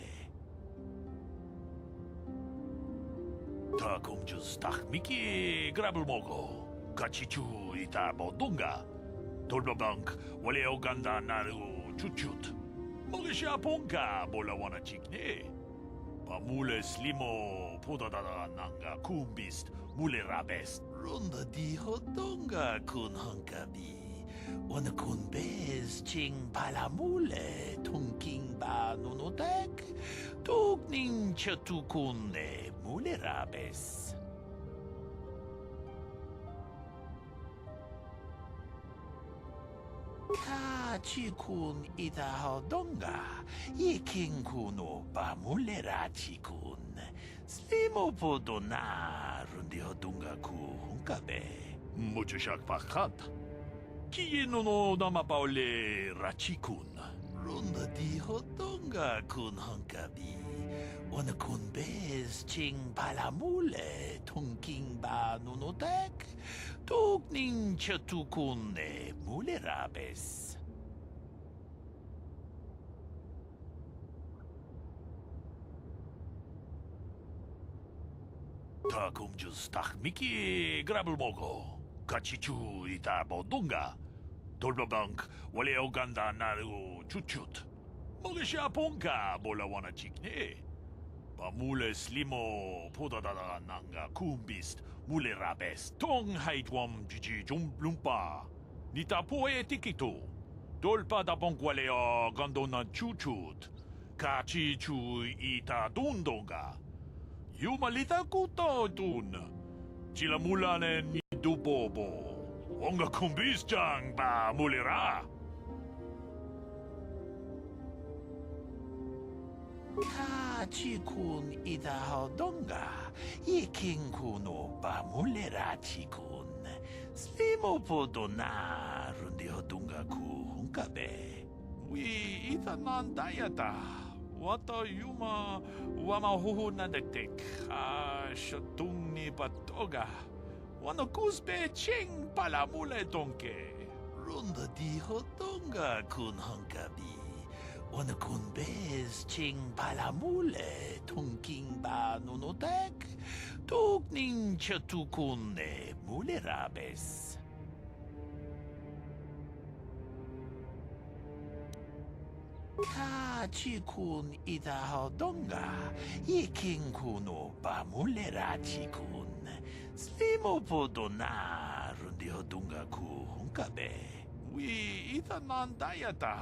Ta kumjus tak miki grabul mogo. Kachichu ita bodunga. Dolbabank wale oganda naru chuchut. Mogisha ponka bolawana chikne. Mule slimo podadada nanga kumbist mulerabest ronda di hodonga kun hankabi wana kun bez ching palamule tonking ba nunotek tokning chatukune mulerabes Kachikun itahodonga, ikinkunu pamulera-chikun. Slimo-podona rundihodunga-ku hunkabe. Muchusakpakat. Kienono namapaule rachikun. Runda dihodonga-kun hunkabi. Wanakun bez ching palamule tungking ba nunotek. Tukning chatukunne mulerabes. Takumjus takmiki grabul mogo. Kachichu ita bodunga. Dolbabank wale oganda naru chuchut. Mogesha ponka bola wana chikne. Pamule slimo podadada nanga kumbist mule rabes tong haitwam jiji jumblumpa. Nita poe tikito. Dolpa da bonkwale o gandona chuchut. Kachi chu ita dundonga. Yumalita kuto dun. Chila mulane ni dubobo. Onga kumbist jang ba mulera. Kachikun idahodonga, ikinkunu pamulera-chikun. Slimo-podona rundihodunga-ku hunkabe. Wi itanandayata. Wata yuma wamahuhunadektek. Shatung ni patoga. Wanokuspe ching palamule donke. Runda dihodonga-kun hunkabi. Wanakun bez ching palamule tungking ba nunotek. Tukning chatukunne mulerabes. Kachikun idahodonga, ikinkunu pamulera-chikun. Slimo-podona rundihodunga-ku hunkabe. Wi itanandayata.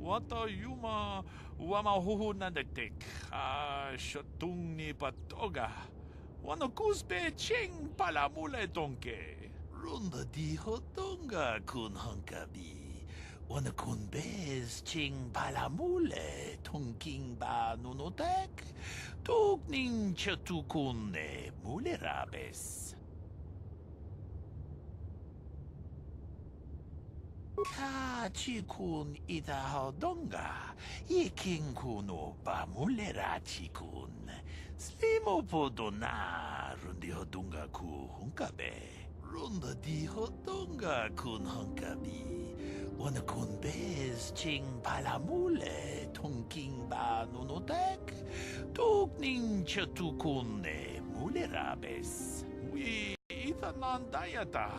Wata yuma wamahuhunadektek. Shatung ni patoga. Wanokuspe ching palamule donke. Runda dihodonga kun hunkabi. Wanakun bez ching palamule tungking ba nunotek. Tukning chatukunne mulerabes. Kachikun idahodonga, ikinkunu pamulera-chikun. Slimo-podona rundihodunga-ku hunkabe. Runda dihodonga-kun hunkabi. Wanakun bez ching palamule tungking ba nunotek. Tukning chatukunne mulerabes. Wi itanandayata.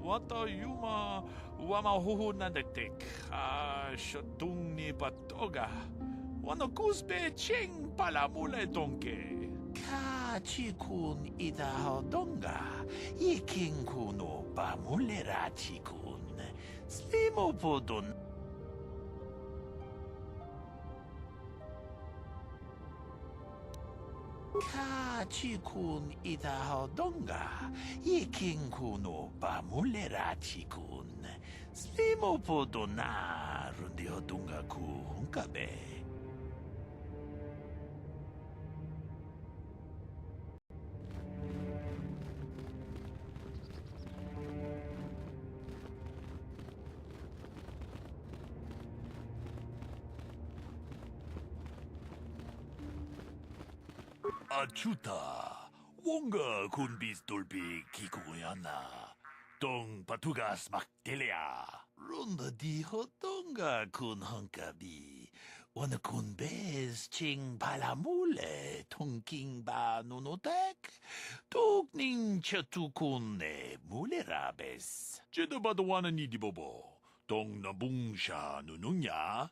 Wata yuma wamahuhunadektek. Shatung ni patoga. Wanokuspe ching palamule donke. Kachikun idahodonga, ikinkunu pamulera-chikun. Slimo-podon. Kachikun idahodonga, ikinkunu pamulera-chikun. Slimo-podona rundihodunga-ku hunkabe. Achuta, wonga kunbis dolbi kikuyana. Tong patugas maktelea. Runda dihodonga kun hunkabi. Wanakun bez ching palamule tungking ba nunotek. Tukning chatukunne mulerabes. Jedabadawana ni dibobo. Tong nabungsha nununya.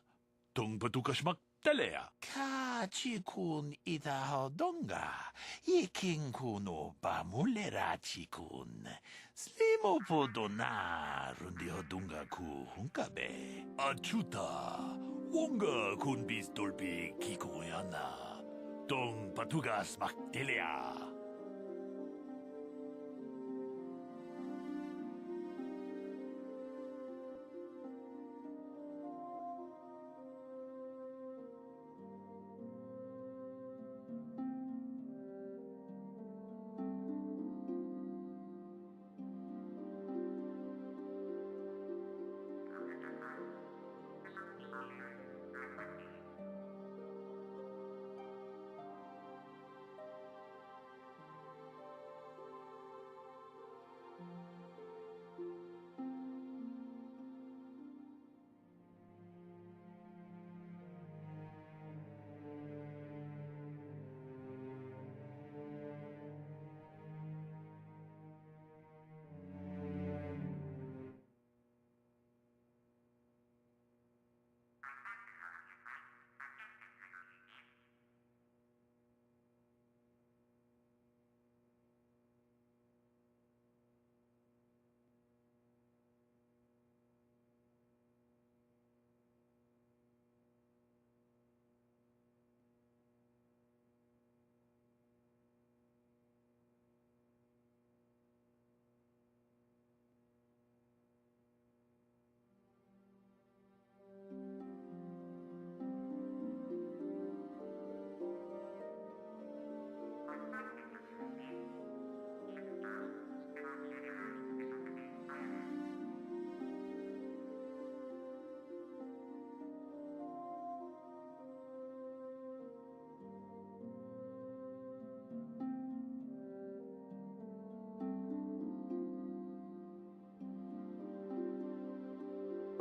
Tong patukas maktelea. Kachikun idahodonga, ikinkunu pamulera-chikun. Slimo-podona rundihodunga-ku hunkabe. Achuta, wonga kunbis dolbi kikuyana. Tong patugas maktelea.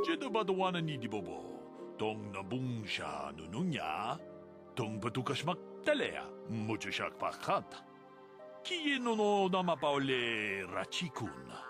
Jeda badawanan ni Dibobo, tong nabung siya nununya, tong patukas maktalea, mucho siya pakat. Kiye no namapaule rachikun.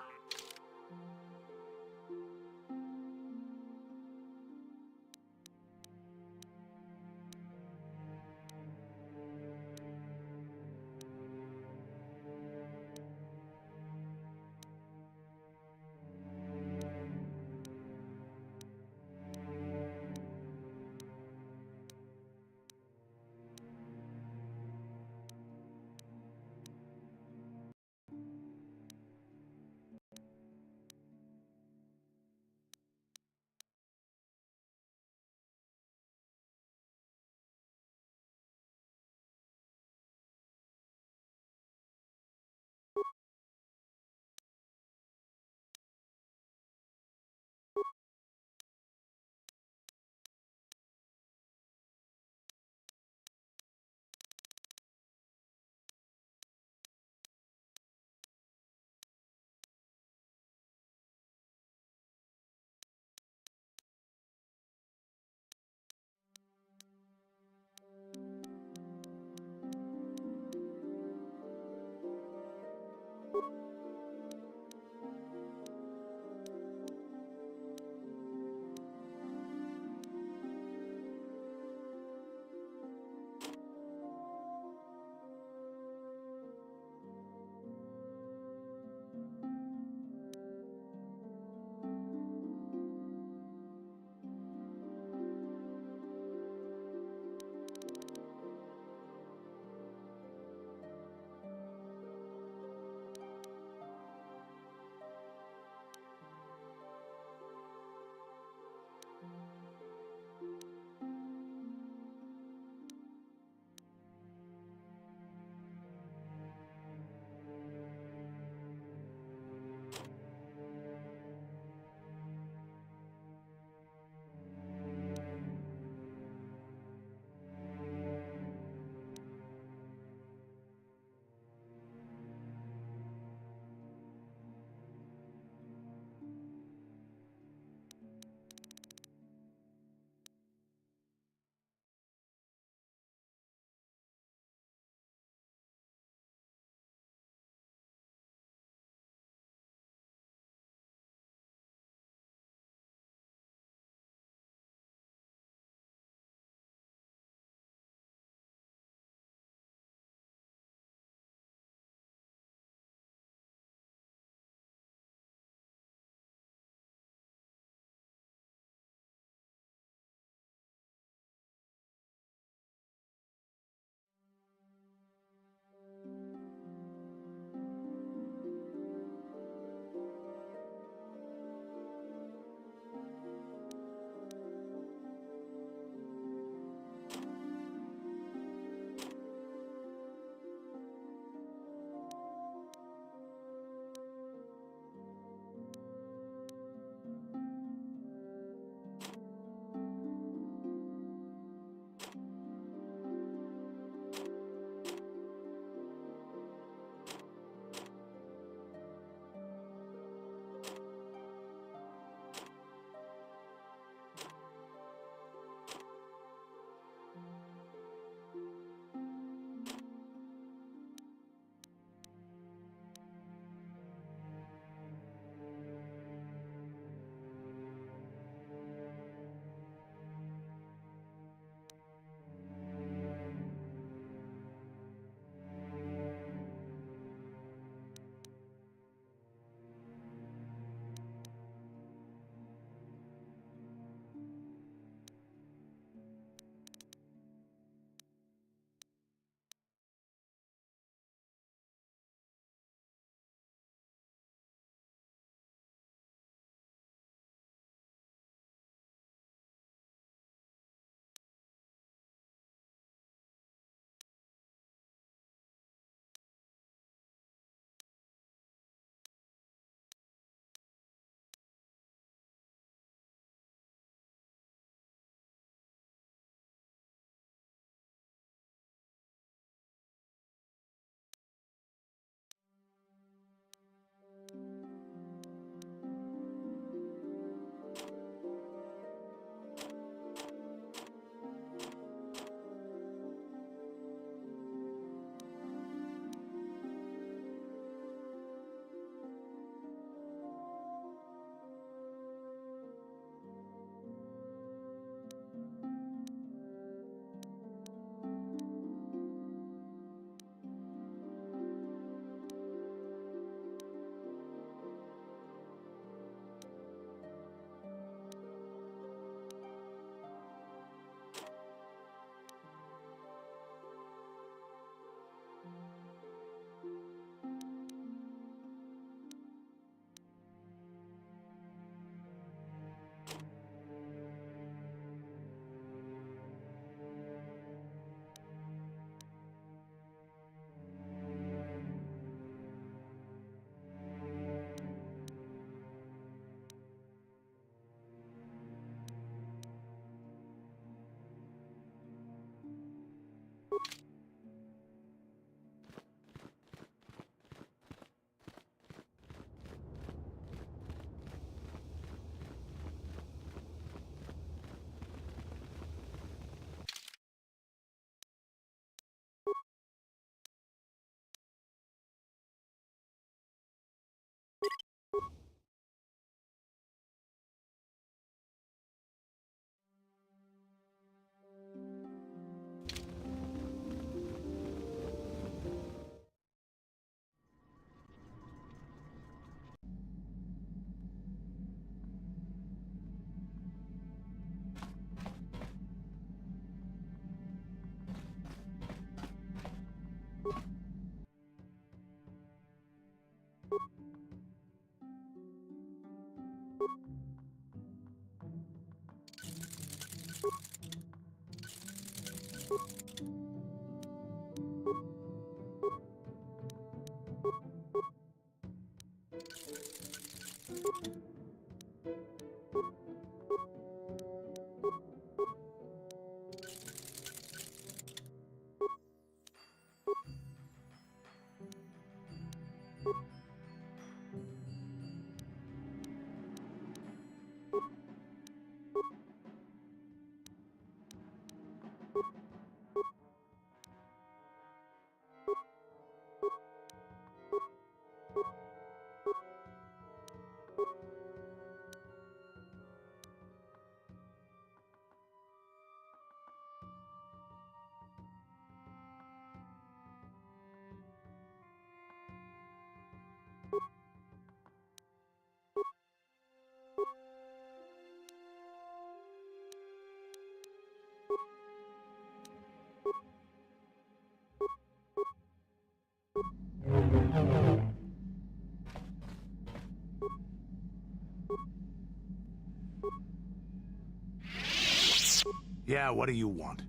Yeah, what do you want?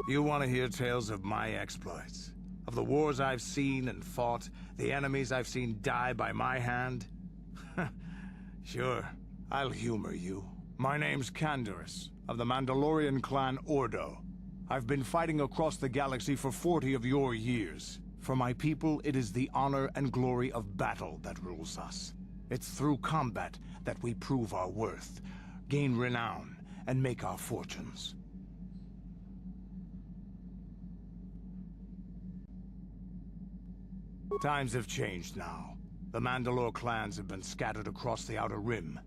You want to hear tales of my exploits? Of the wars I've seen and fought, the enemies I've seen die by my hand? Sure, I'll humor you. My name's Canderous, of the Mandalorian clan Ordo. I've been fighting across the galaxy for 40 of your years. For my people, it is the honor and glory of battle that rules us. It's through combat that we prove our worth, gain renown, and make our fortunes. Times have changed now. The Mandalore clans have been scattered across the Outer Rim.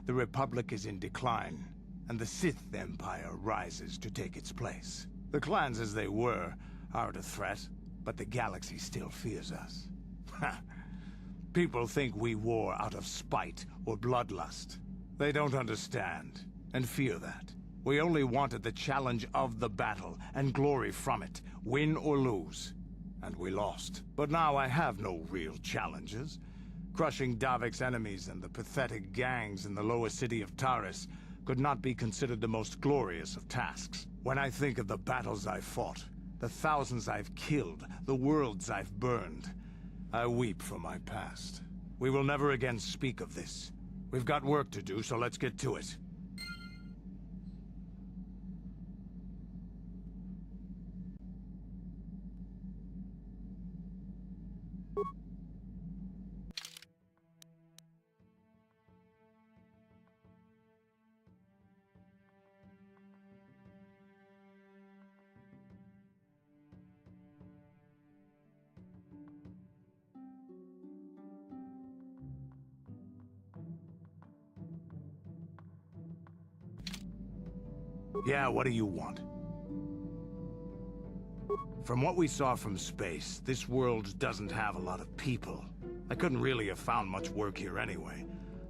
The Republic is in decline, and the Sith Empire rises to take its place. The clans as they were aren't a threat, but the galaxy still fears us. People think we war out of spite or bloodlust. They don't understand, and fear that. We only wanted the challenge of the battle, and glory from it, win or lose. And we lost. But now I have no real challenges. Crushing Davik's enemies and the pathetic gangs in the lower city of Taris could not be considered the most glorious of tasks. When I think of the battles I've fought, the thousands I've killed, the worlds I've burned, I weep for my past. We will never again speak of this. We've got work to do, so let's get to it. Yeah, what do you want? From what we saw from space, this world doesn't have a lot of people. I couldn't really have found much work here anyway,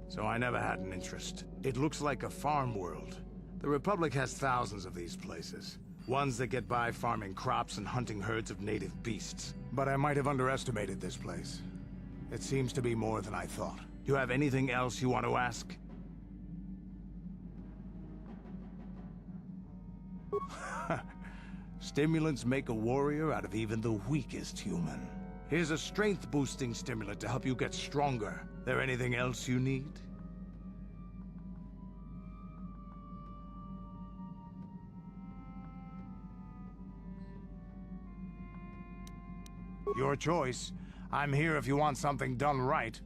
so I never had an interest. It looks like a farm world. The Republic has thousands of these places. Ones that get by farming crops and hunting herds of native beasts. But I might have underestimated this place. It seems to be more than I thought. Do you have anything else you want to ask? Stimulants make a warrior out of even the weakest human. Here's a strength-boosting stimulant to help you get stronger. There anything else you need? Your choice. I'm here if you want something done right.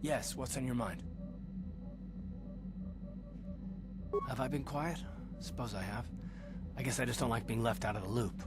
Yes, what's on your mind? Have I been quiet? Suppose I have. I guess I just don't like being left out of the loop.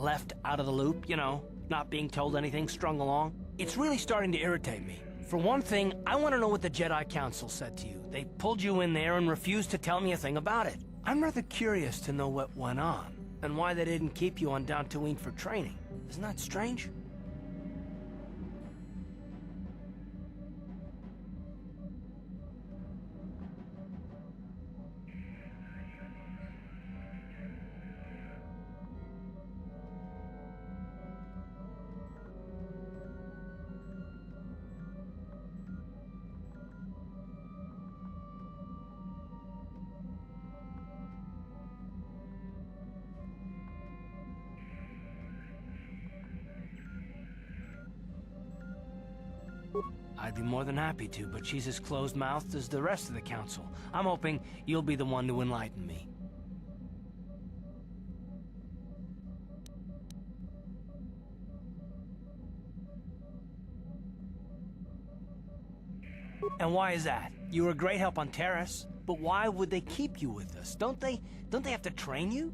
left out of the loop, you know, not being told anything, strung along. It's really starting to irritate me. For one thing, I want to know what the Jedi Council said to you. They pulled you in there and refused to tell me a thing about it. I'm rather curious to know what went on, and why they didn't keep you on Tatooine for training. Isn't that strange? I'd be more than happy to, but she's as closed-mouthed as the rest of the Council. I'm hoping you'll be the one to enlighten me. And why is that? You were a great help on Terrace, but why would they keep you with us? Don't they have to train you?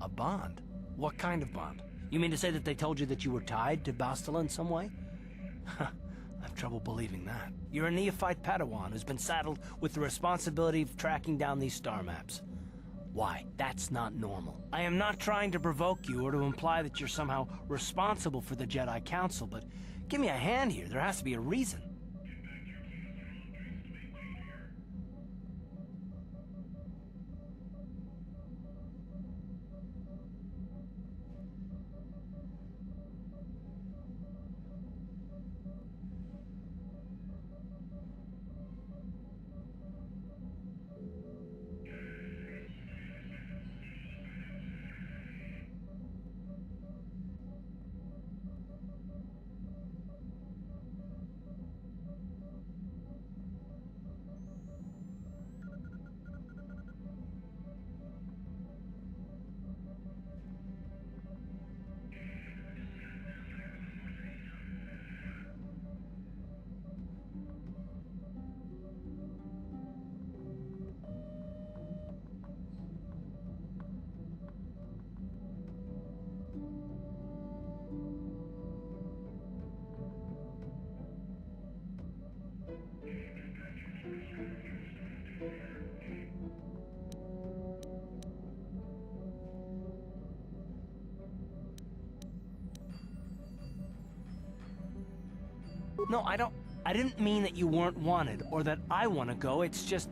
A bond? What kind of bond? You mean to say that they told you that you were tied to Bastila in some way? I have trouble believing that. You're a neophyte Padawan who's been saddled with the responsibility of tracking down these star maps. Why? That's not normal. I am not trying to provoke you or to imply that you're somehow responsible for the Jedi Council, but give me a hand here. There has to be a reason. No, I didn't mean that you weren't wanted, or that I want to go, it's just...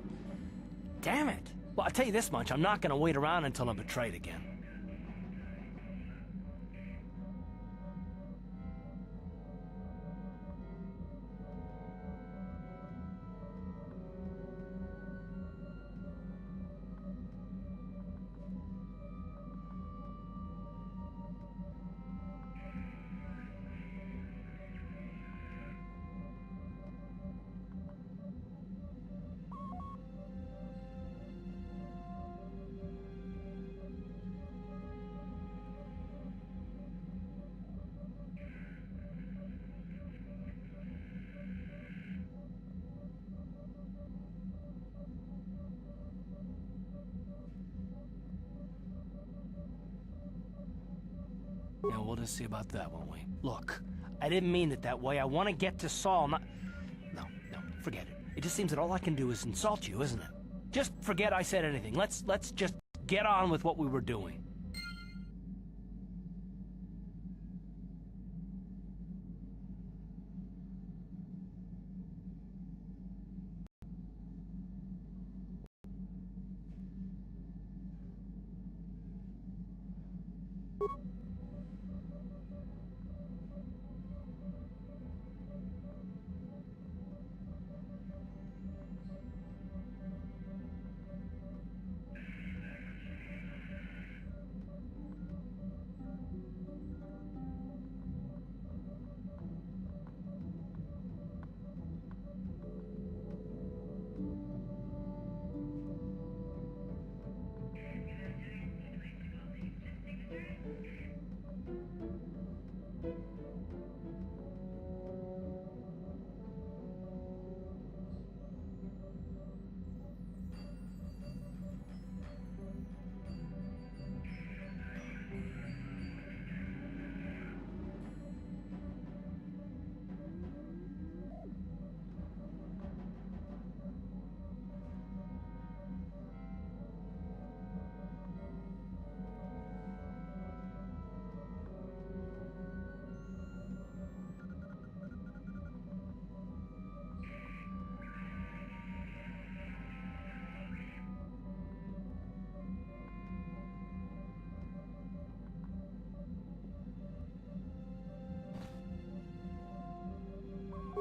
Damn it! Well, I'll tell you this much, I'm not gonna wait around until I'm betrayed again. Yeah, we'll just see about that, won't we? Look, I didn't mean it that way. I want to get to Saul, not... No, forget it. It just seems that all I can do is insult you, isn't it? Just forget I said anything. Let's just get on with what we were doing.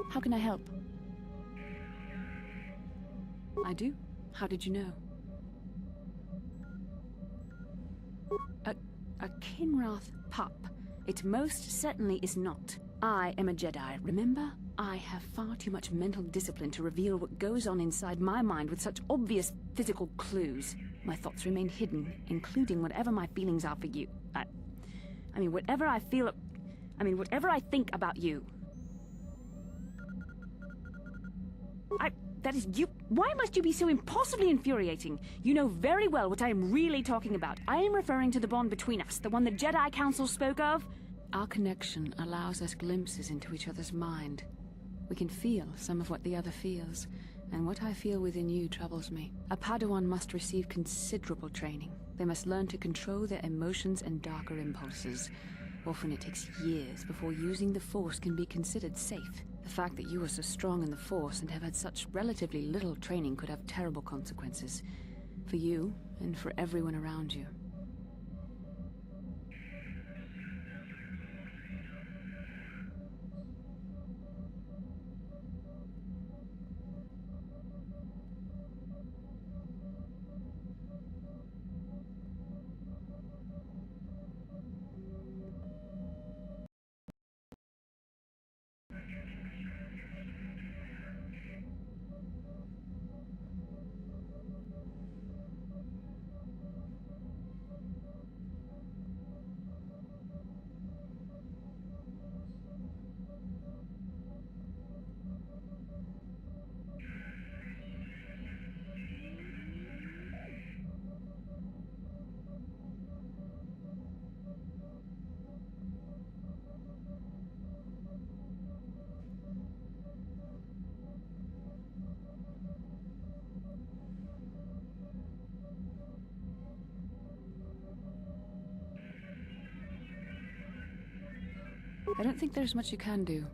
How can I help? I do. How did you know? A Kinrath pup. It most certainly is not. I am a Jedi, remember? I have far too much mental discipline to reveal what goes on inside my mind with such obvious physical clues. My thoughts remain hidden, including whatever my feelings are for you. I mean, whatever I feel... whatever I think about you. That is you... Why must you be so impossibly infuriating? You know very well what I am really talking about. I am referring to the bond between us, the one the Jedi Council spoke of. Our connection allows us glimpses into each other's mind. We can feel some of what the other feels, and what I feel within you troubles me. A Padawan must receive considerable training. They must learn to control their emotions and darker impulses. Often it takes years before using the Force can be considered safe. The fact that you are so strong in the Force and have had such relatively little training could have terrible consequences. For you, and for everyone around you. I don't think there's much you can do.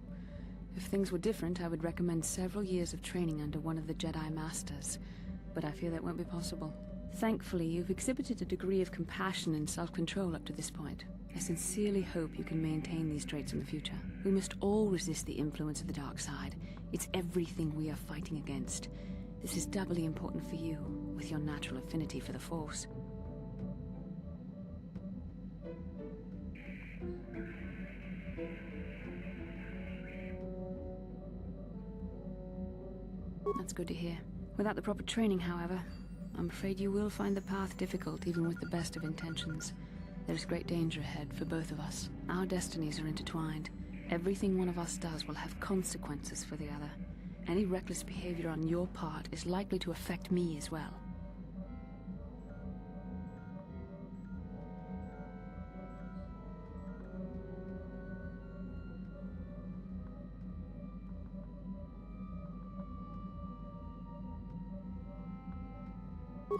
If things were different, I would recommend several years of training under one of the Jedi Masters, but I fear that won't be possible. Thankfully, you've exhibited a degree of compassion and self-control up to this point. I sincerely hope you can maintain these traits in the future. We must all resist the influence of the dark side. It's everything we are fighting against. This is doubly important for you, with your natural affinity for the Force. That's good to hear. Without the proper training, however, I'm afraid you will find the path difficult even with the best of intentions. There's great danger ahead for both of us. Our destinies are intertwined. Everything one of us does will have consequences for the other. Any reckless behavior on your part is likely to affect me as well.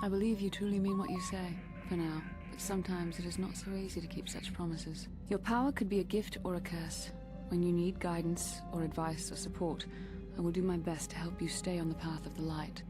I believe you truly mean what you say, for now, but sometimes it is not so easy to keep such promises. Your power could be a gift or a curse. When you need guidance, or advice, or support, I will do my best to help you stay on the path of the light.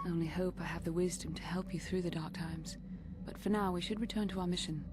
I only hope I have the wisdom to help you through the dark times. But for now, we should return to our mission.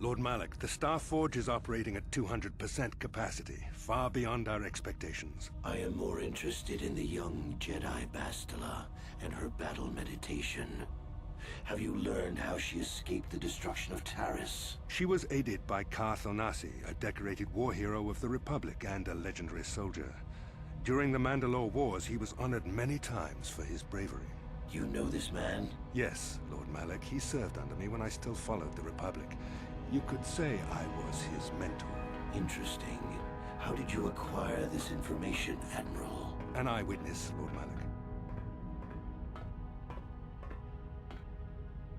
Lord Malak, the Star Forge is operating at 200% capacity, far beyond our expectations. I am more interested in the young Jedi Bastila and her battle meditation. Have you learned how she escaped the destruction of Taris? She was aided by Karth Onasi, a decorated war hero of the Republic and a legendary soldier. During the Mandalore Wars, he was honored many times for his bravery. You know this man? Yes, Lord Malak. He served under me when I still followed the Republic. You could say I was his mentor. Interesting. How did you acquire this information, Admiral? An eyewitness, Lord Malak.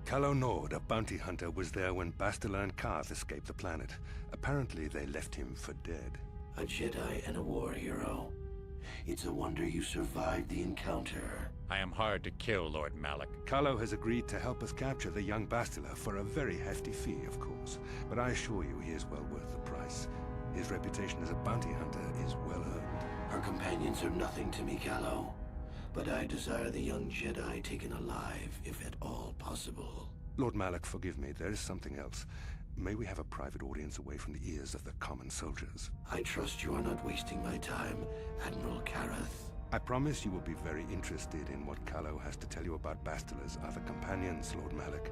Calo Nord, a bounty hunter, was there when Bastila and Karth escaped the planet. Apparently, they left him for dead. A Jedi and a war hero. It's a wonder you survived the encounter. I am hard to kill, Lord Malak. Calo has agreed to help us capture the young Bastila for a very hefty fee, of course. But I assure you he is well worth the price. His reputation as a bounty hunter is well earned. Her companions are nothing to me, Calo. But I desire the young Jedi taken alive, if at all possible. Lord Malak, forgive me. There is something else. May we have a private audience away from the ears of the common soldiers? I trust you are not wasting my time, Admiral Karath. I promise you will be very interested in what Calo has to tell you about Bastila's other companions, Lord Malak.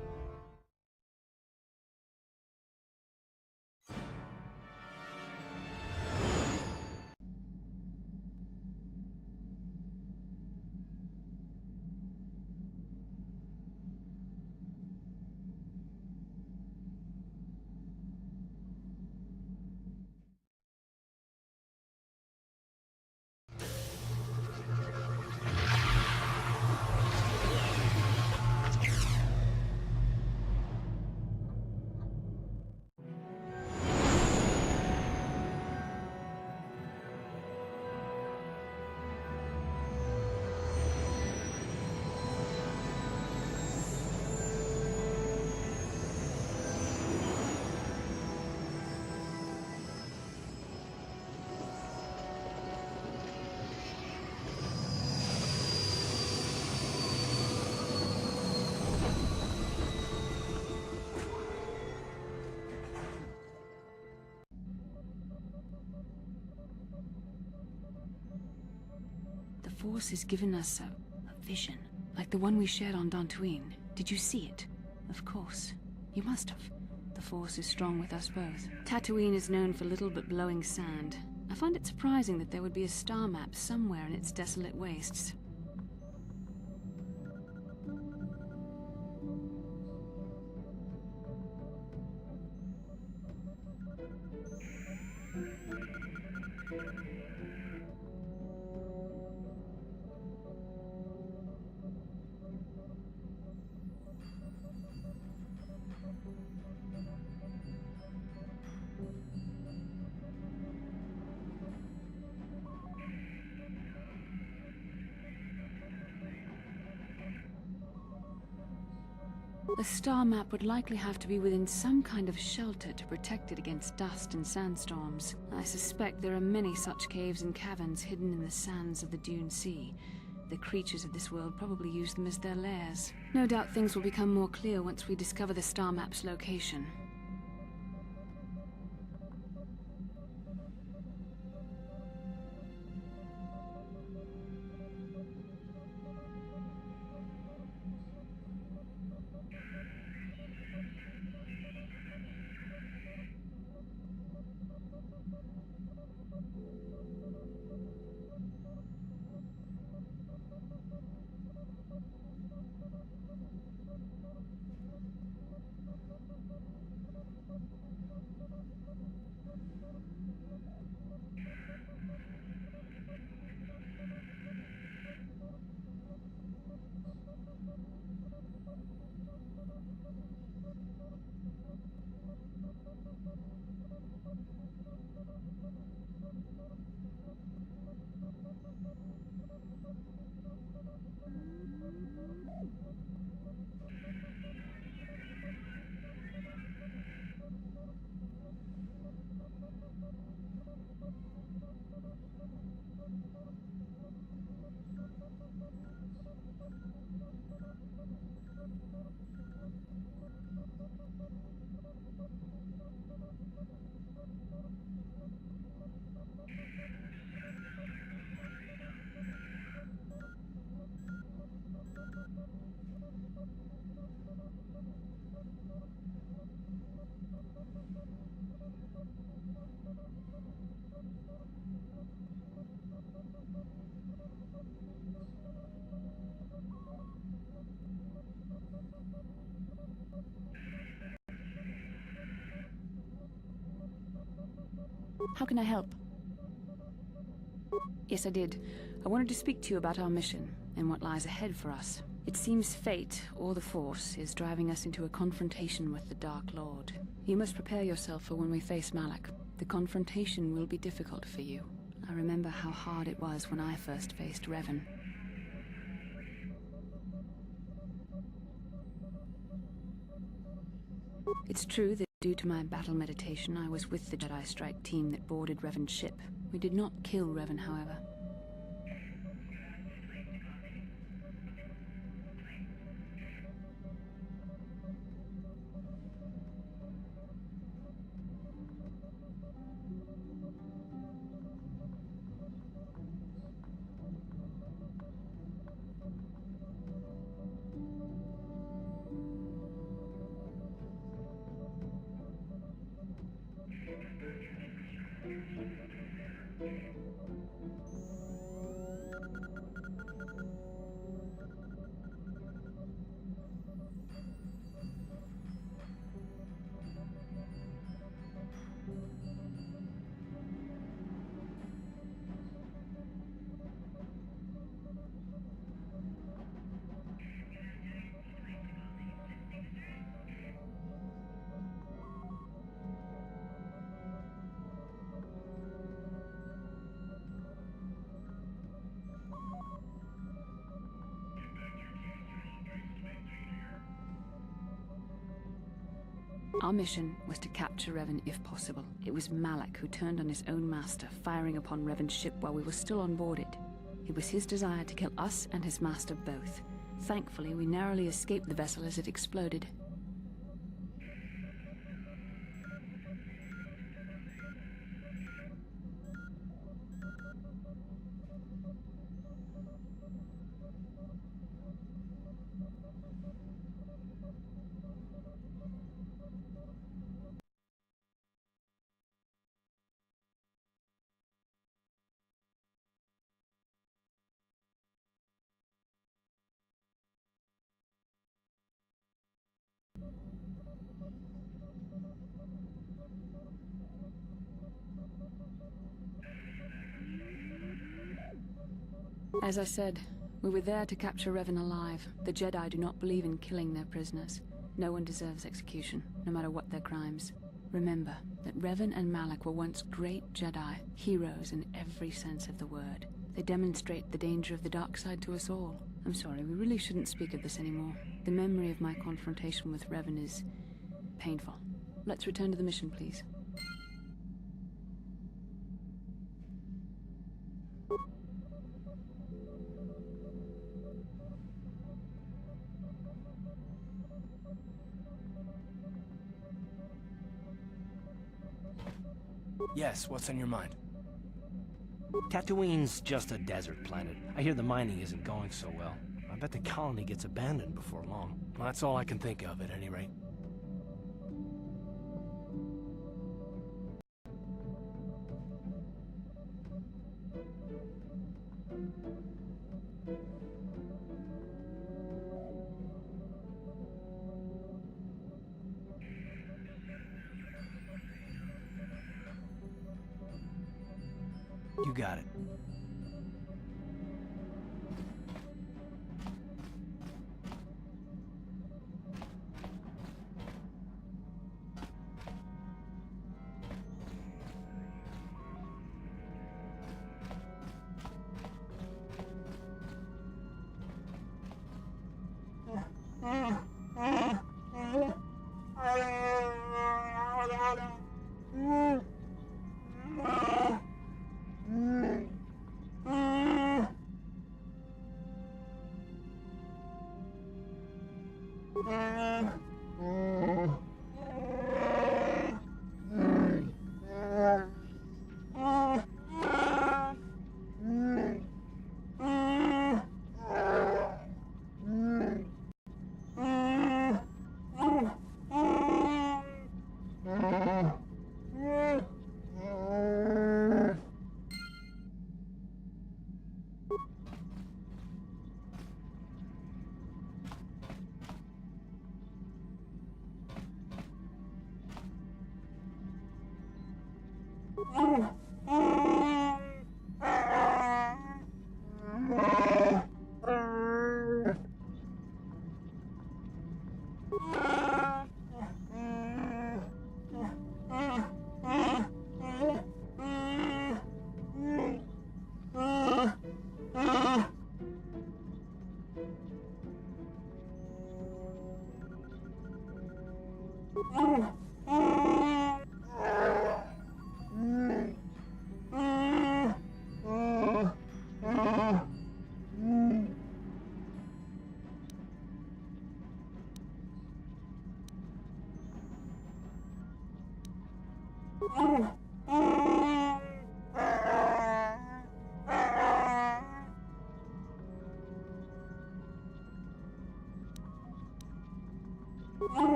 The Force has given us a vision, like the one we shared on Tatooine. Did you see it? Of course. You must have. The Force is strong with us both. Tatooine is known for little but blowing sand. I find it surprising that there would be a star map somewhere in its desolate wastes. The star map would likely have to be within some kind of shelter to protect it against dust and sandstorms. I suspect there are many such caves and caverns hidden in the sands of the Dune Sea. The creatures of this world probably use them as their lairs. No doubt things will become more clear once we discover the star map's location. How can I help? Yes, I did. I wanted to speak to you about our mission and what lies ahead for us. It seems fate, or the Force, is driving us into a confrontation with the Dark Lord. You must prepare yourself for when we face Malak. The confrontation will be difficult for you. I remember how hard it was when I first faced Revan. It's true that due to my battle meditation, I was with the Jedi Strike team that boarded Revan's ship. We did not kill Revan, however. Our mission was to capture Revan if possible. It was Malak who turned on his own master, firing upon Revan's ship while we were still on board it. It was his desire to kill us and his master both. Thankfully, we narrowly escaped the vessel as it exploded. As I said, we were there to capture Revan alive. The Jedi do not believe in killing their prisoners. No one deserves execution, no matter what their crimes. Remember that Revan and Malak were once great Jedi, heroes in every sense of the word. They demonstrate the danger of the dark side to us all. I'm sorry, we really shouldn't speak of this anymore. The memory of my confrontation with Revan is painful. Let's return to the mission, please. Yes, what's on your mind? Tatooine's just a desert planet. I hear the mining isn't going so well. I bet the colony gets abandoned before long. Well, that's all I can think of, at any rate. You got it.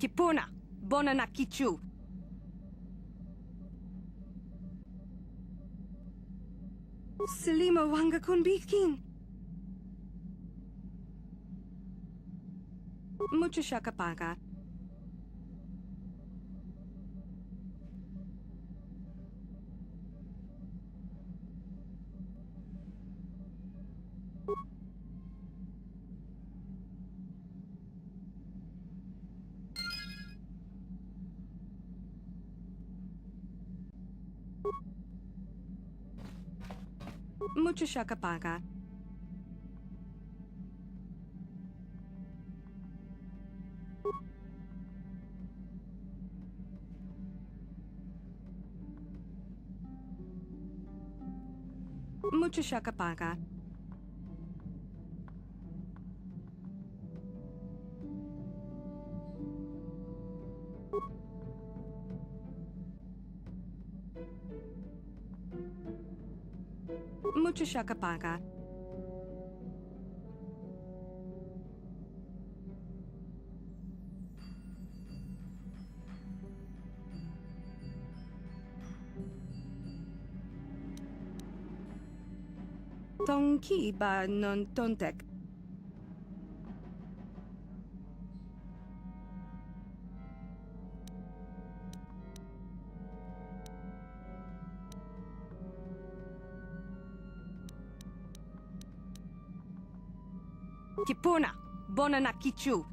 Tipuna, bona na kichu. Selima wanga kunbikin. Mucho shakapaga. Mucho shakapaga. Mucho shakapaga. Mucho shakapaga. Tonki ba non tontek. Tipuna, bona na kichu.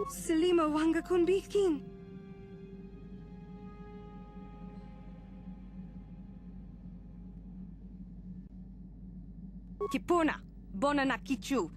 Selima wanga kunbikin. Tipuna, bona na kichu.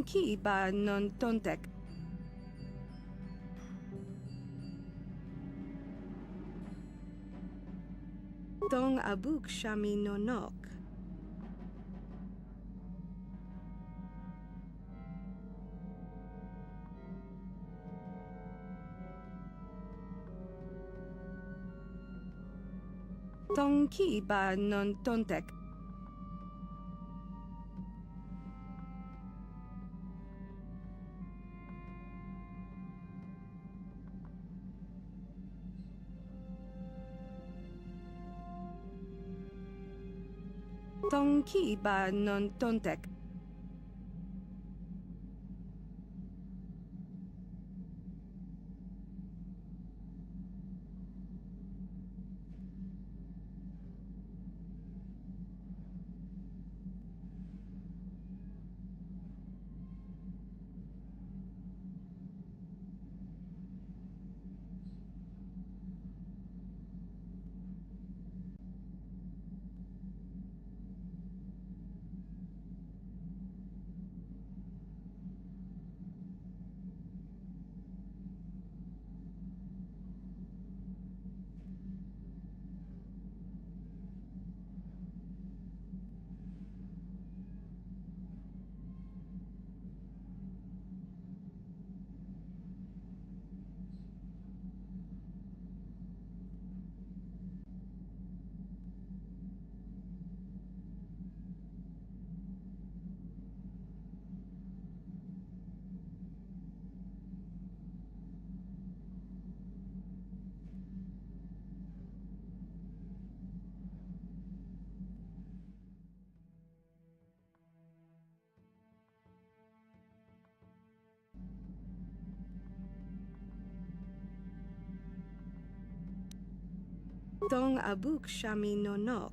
Ki ba non tontek. Tong abuk shami nonok. Tong ki ba non tontek. Tong ki ba non tontek. Tong abuk shami nonok.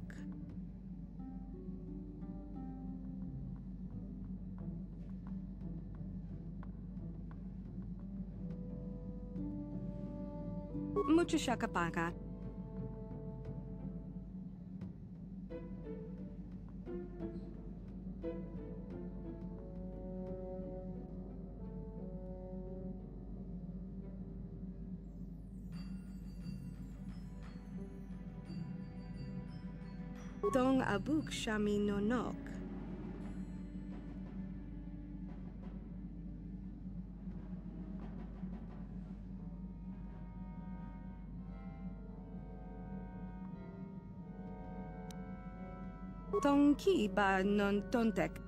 Mucho shakapaka. Tong abuk shami nonok. Tong ki ba non tontek.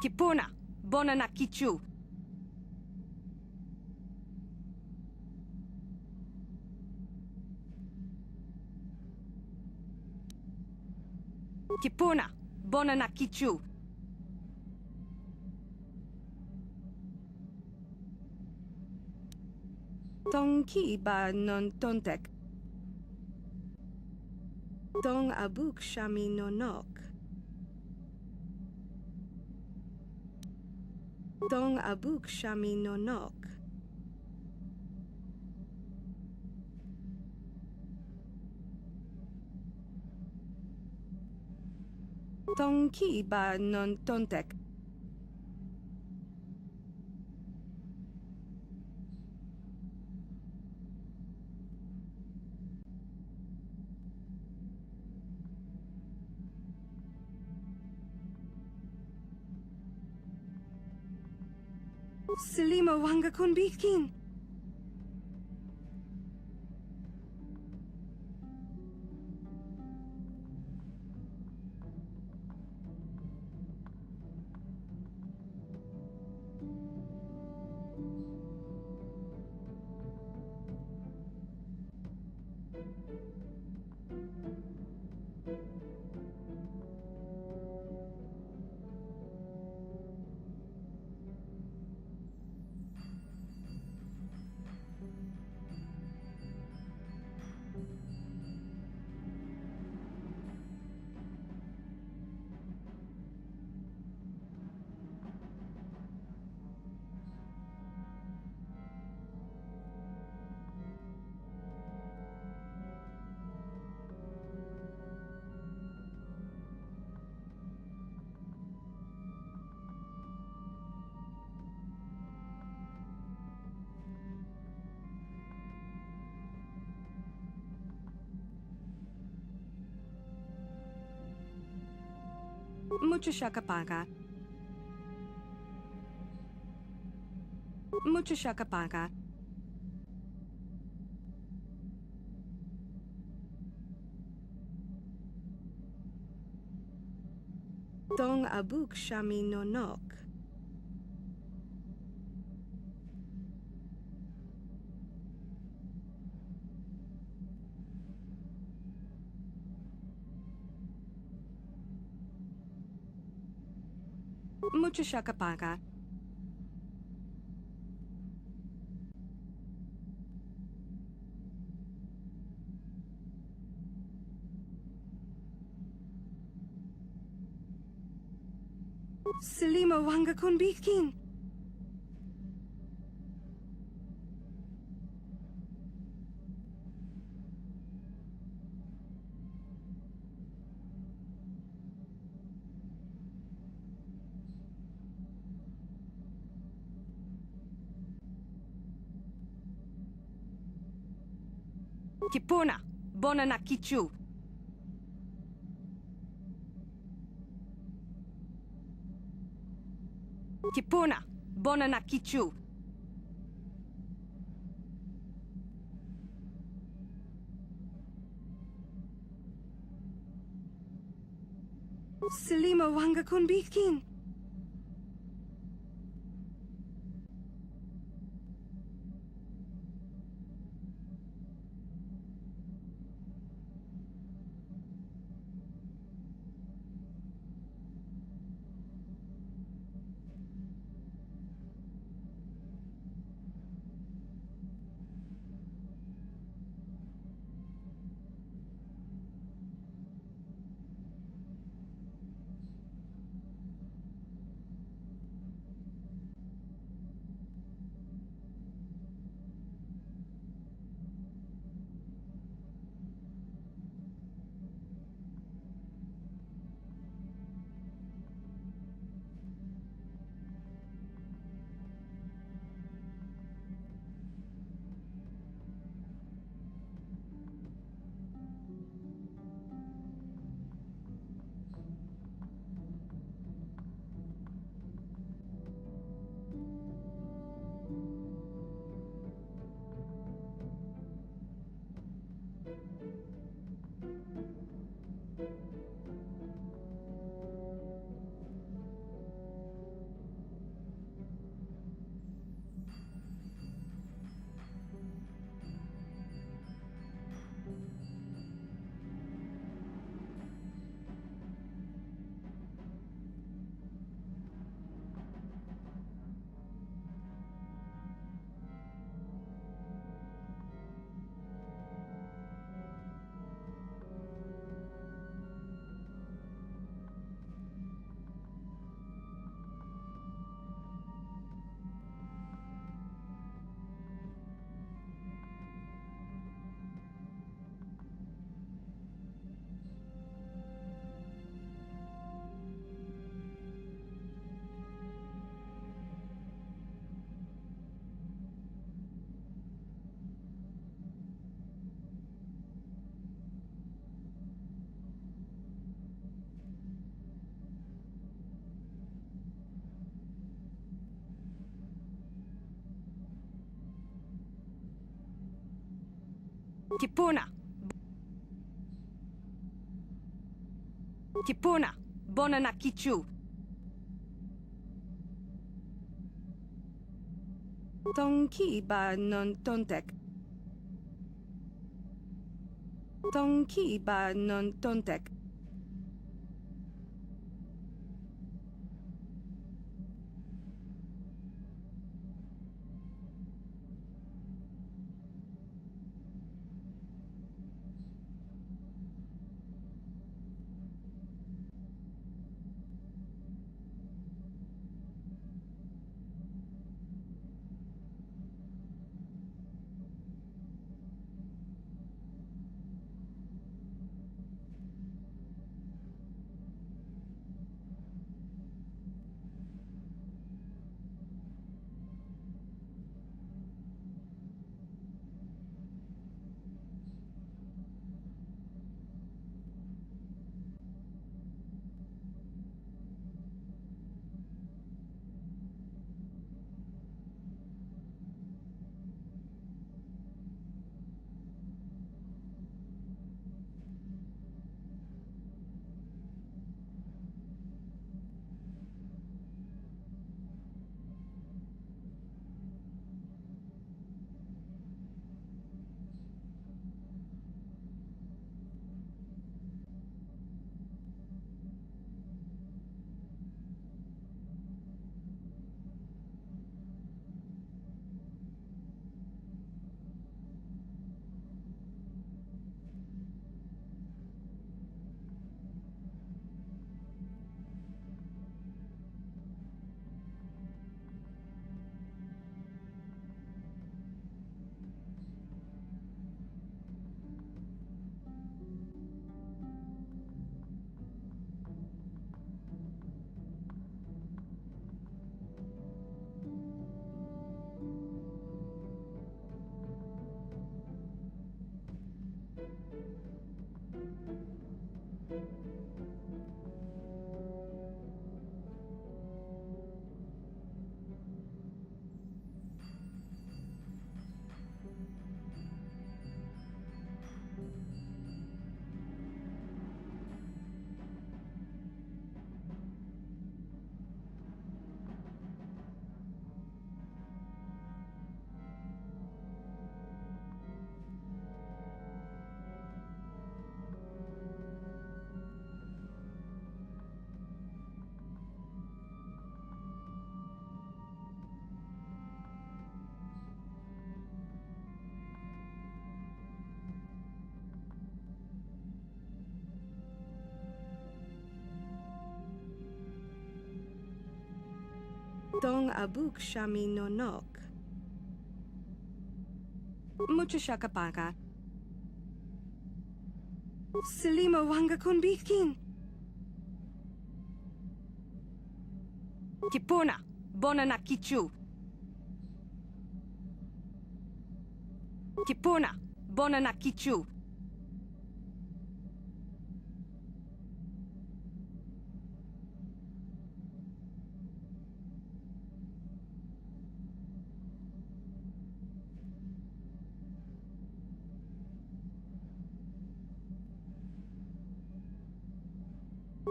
Kipuna, bona na kichu. Kipuna, bona na kichu. Tong ki ba non tontek. Tong abuk shami nonok. Dong abuk shami nonok. Tong ki ba non tontek. Selima wanga kun bikin. Mucho shakapaga. Mucho shakapaga. Dong abuk shami nonok. Mucho shakapaga. Selima wanga kun bikin. Kipuna, bona na kichu. Kipuna, bona na kichu. Selima wanga kun bikin. Tipuna. Tipuna. Bonana kichu. Tonki ba non tontek. Tonki ba non tontek. Tong abuk shami nonok. Mucho shakapaka. Selima wanga kunbikin. Tipuna, bonana kichu. Tipuna, bonana kichu.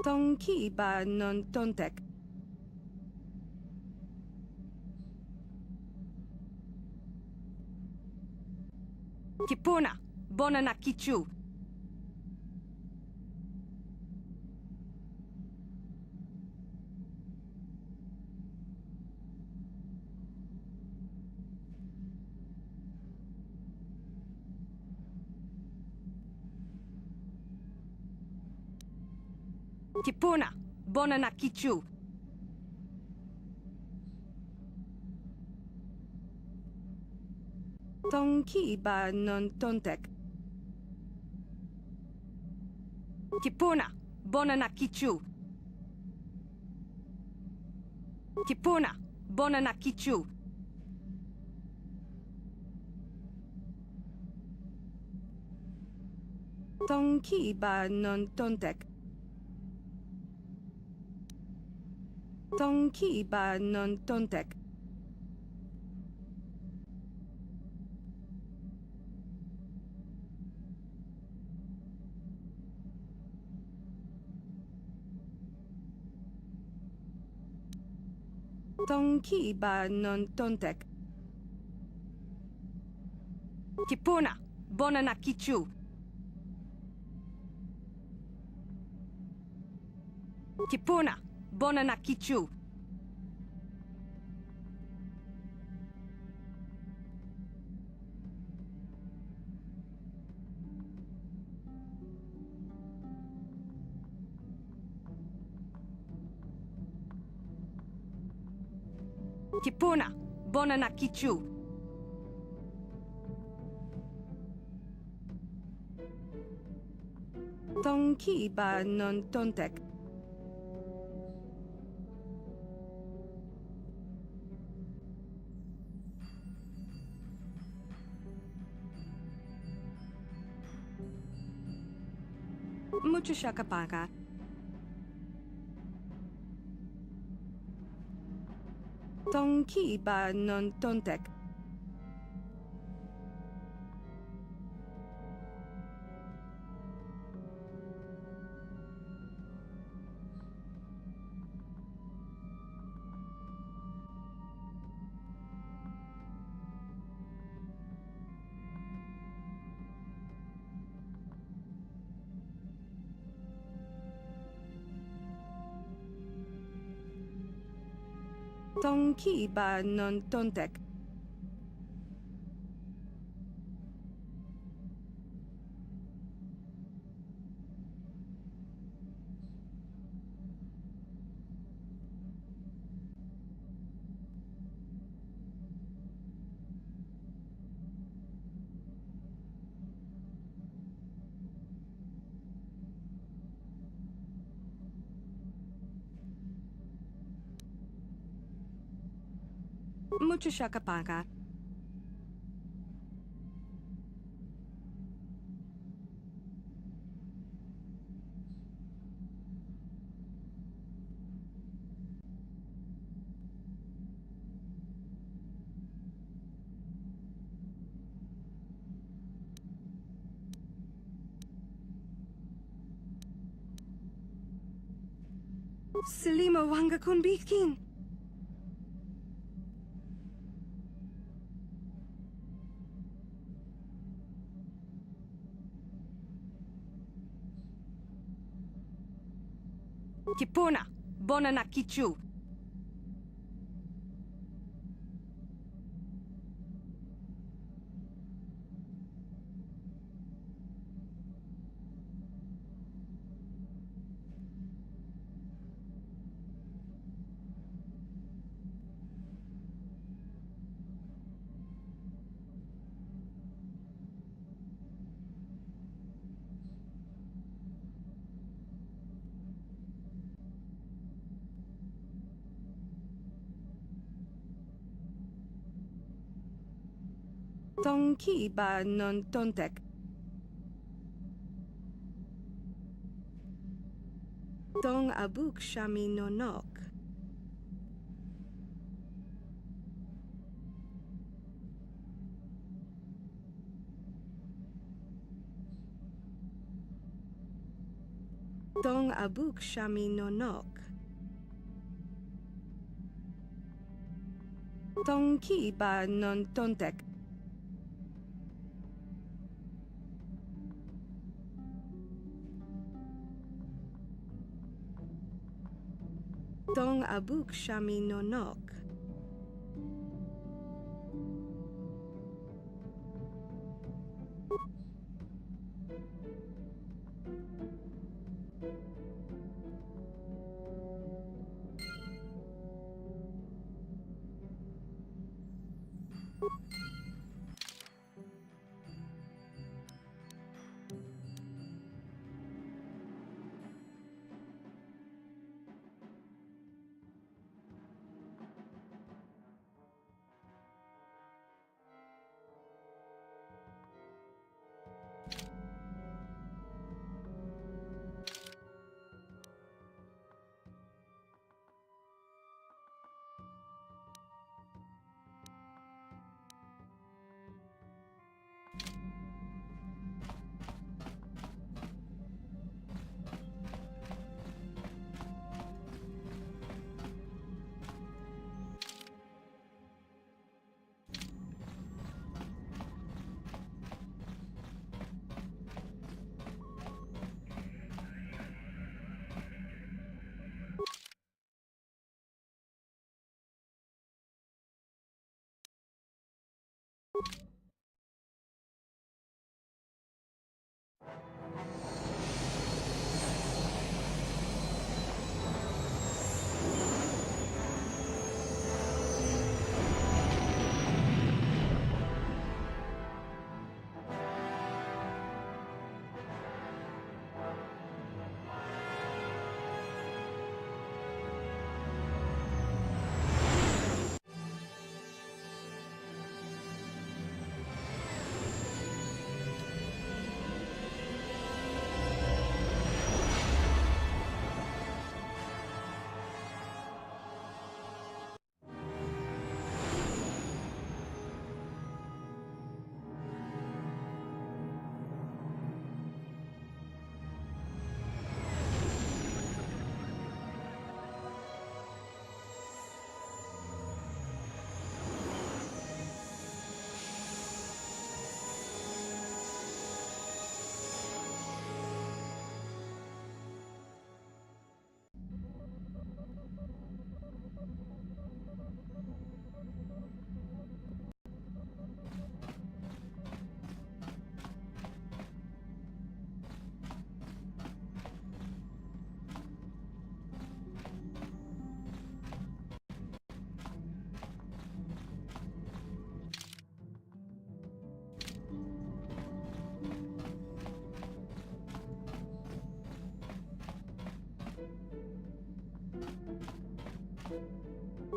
Tonki ba non tontek. Tipuna, bonana kichu. Tipuna, bonana kichu. Tonki ba non tontek. Tipuna, bonana kichu. Tipuna, bonana kichu. Tonki ba non tontek. Tonki ba non tontek. Tonki ba non tontek. Tipuna, bona na kichu. Tipuna, bona na kichu. Tipuna, bona na kichu. Tonki ba non tontek. Mucho shakapaka. Tonki ba non tontek. Tonki ba non tontek. Mucho shakapaka. Selima wanga kunbikin. Tipuna, bona na kichu. Tonki ba non tontek. Tong abuk shami nonok. Tong abuk shami nonok. Tonki ba non tontek. Tong abuk shami nonok.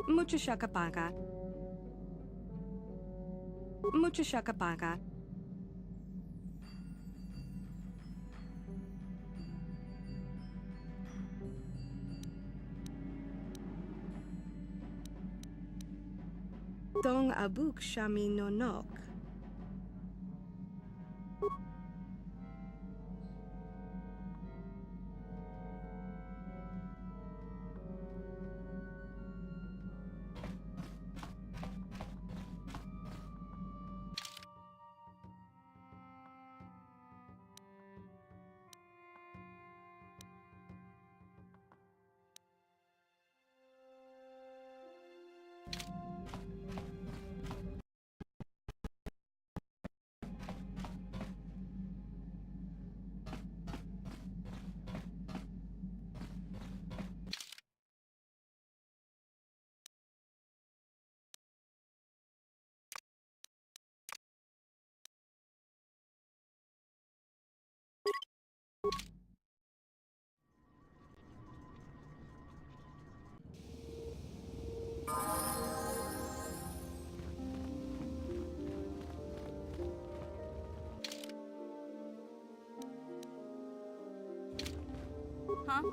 Mucho shakapaka. Mucho shakapaka. Dong abuk shami no nok. Huh?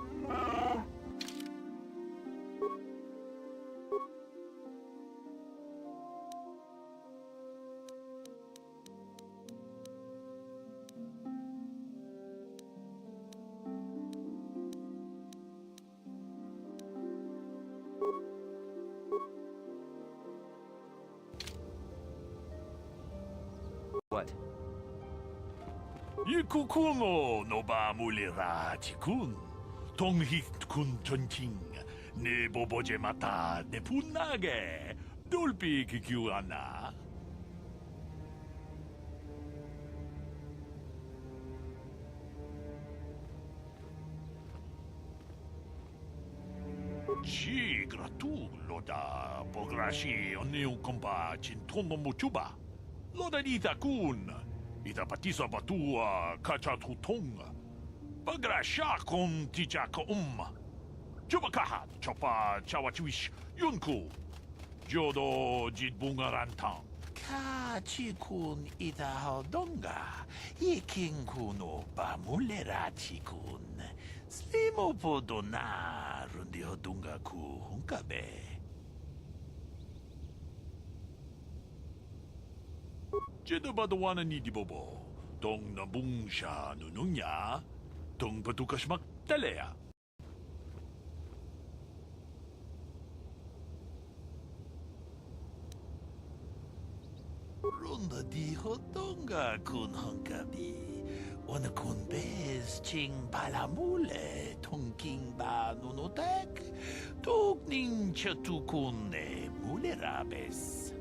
What? Ikukuno no ba mulira tikun. Tonghit kun tonting. Ne boboje mata ne punage. Dolpi kikiwana. Ci gratulo da pograshi oniu kompa cintono muchuba. Loda ita kun. Ita patisa batua kacha tutonga. Pagrasha kon tijaka Chubakaha chopa chawachiwish yunku. Jodo jitbungarantang. Ka chikun ita hodonga. Ikinkuno pa mulera chikun. Slimo podona rundi hodunga ku hunkabe. Jeda badawana ni dibobo. Dong nabungsha nununya. Dong patukashmak talea. Runda di hodonga kun hunkabi. Wana kun bez ching palamule. Tongking ba nunotek. Togning chatukun ne mulerabes.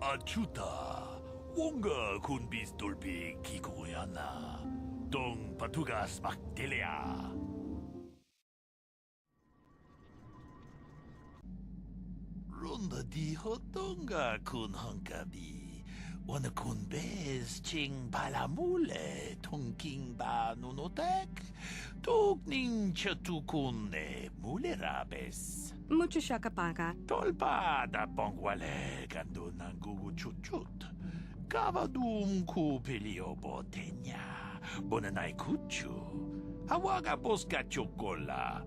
Achuta, wonga kun bis dolpi kikoyana. Dong patugas maktelea. Runda di hodonga kun hunkabi. Wana kun bez ching palamule. Tongking ba nunotek. Togning chatukun ne mulerabes. Mucho shakapaka. Tolpa da pongwale gando nangugu chuchut. Kavadum ku pelio botenya. Bonanai kuchu. Hawaga boska chokola.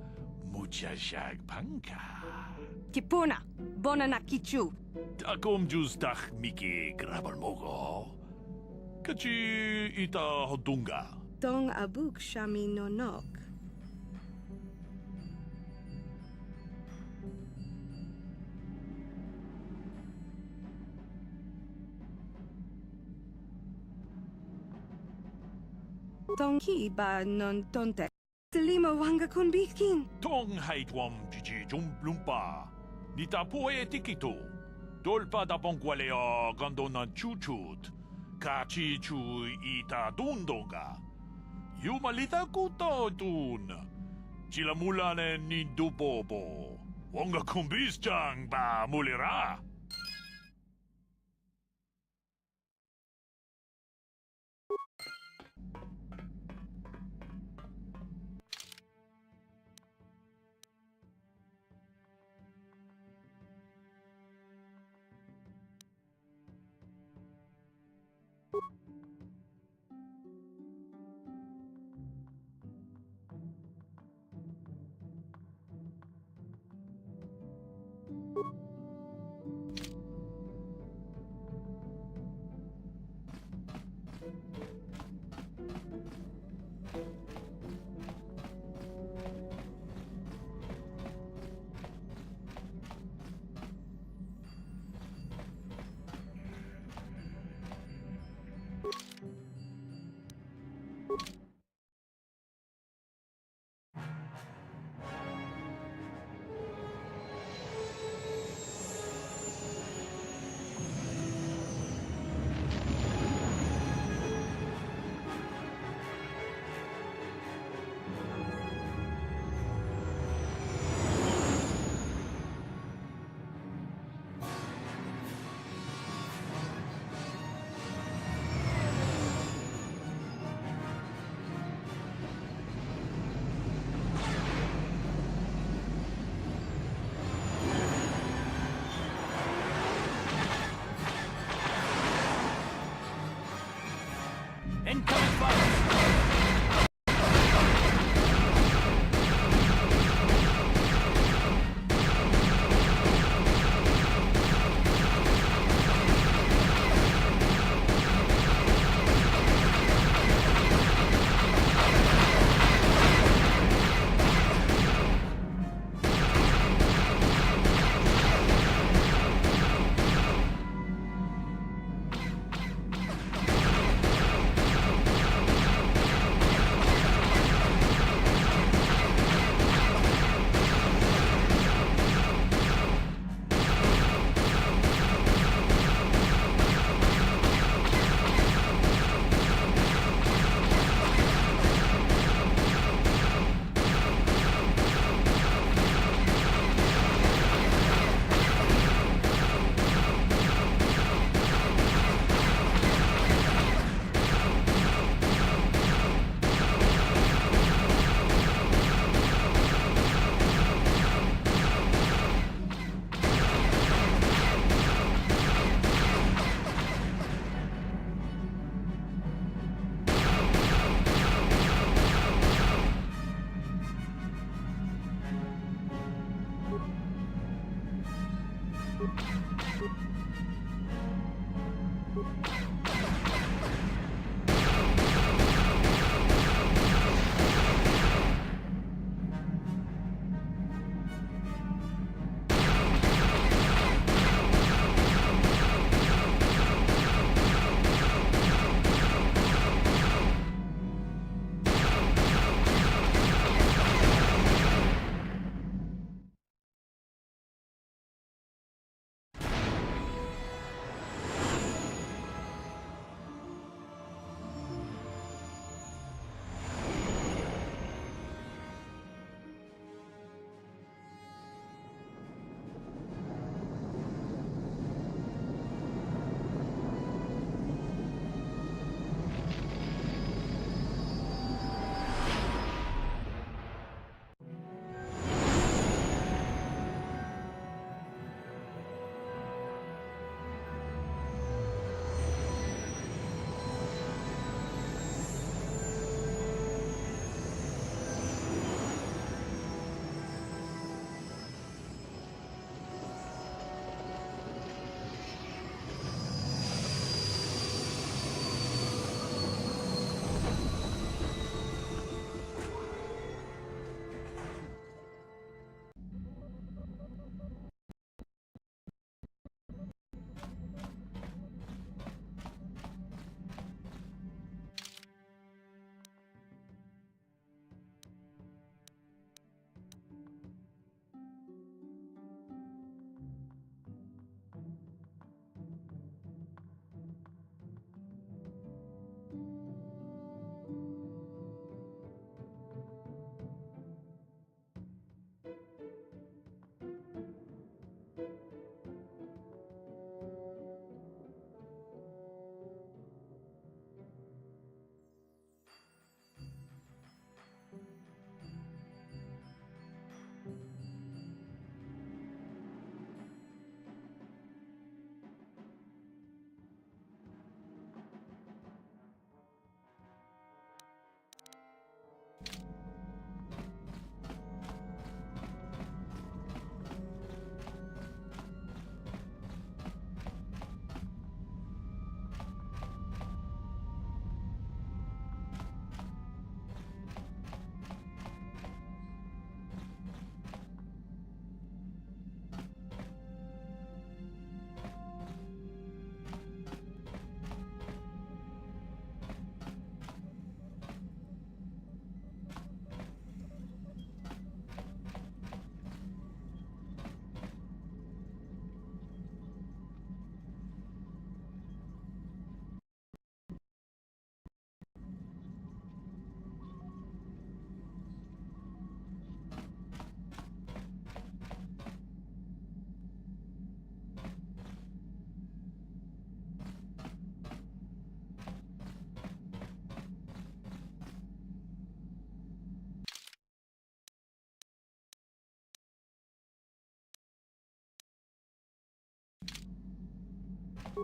Mucha shag panka. Kipuna. Bonana kichu. Takom justach miki grabal mogo. Kachi ita hodunga. Dong abuk shami no nok. Tong ki ba non tonte. Delima wanga kun bikin. Tong haitwam jiji jumblumpa. Nita poe tikito. Dolpa da pongwalea gandona chuchut. Kachi chu ita dundonga. Yumalita kuto dun. Chilamulane ni dubobo. Wonga kumbis chang ba mulira.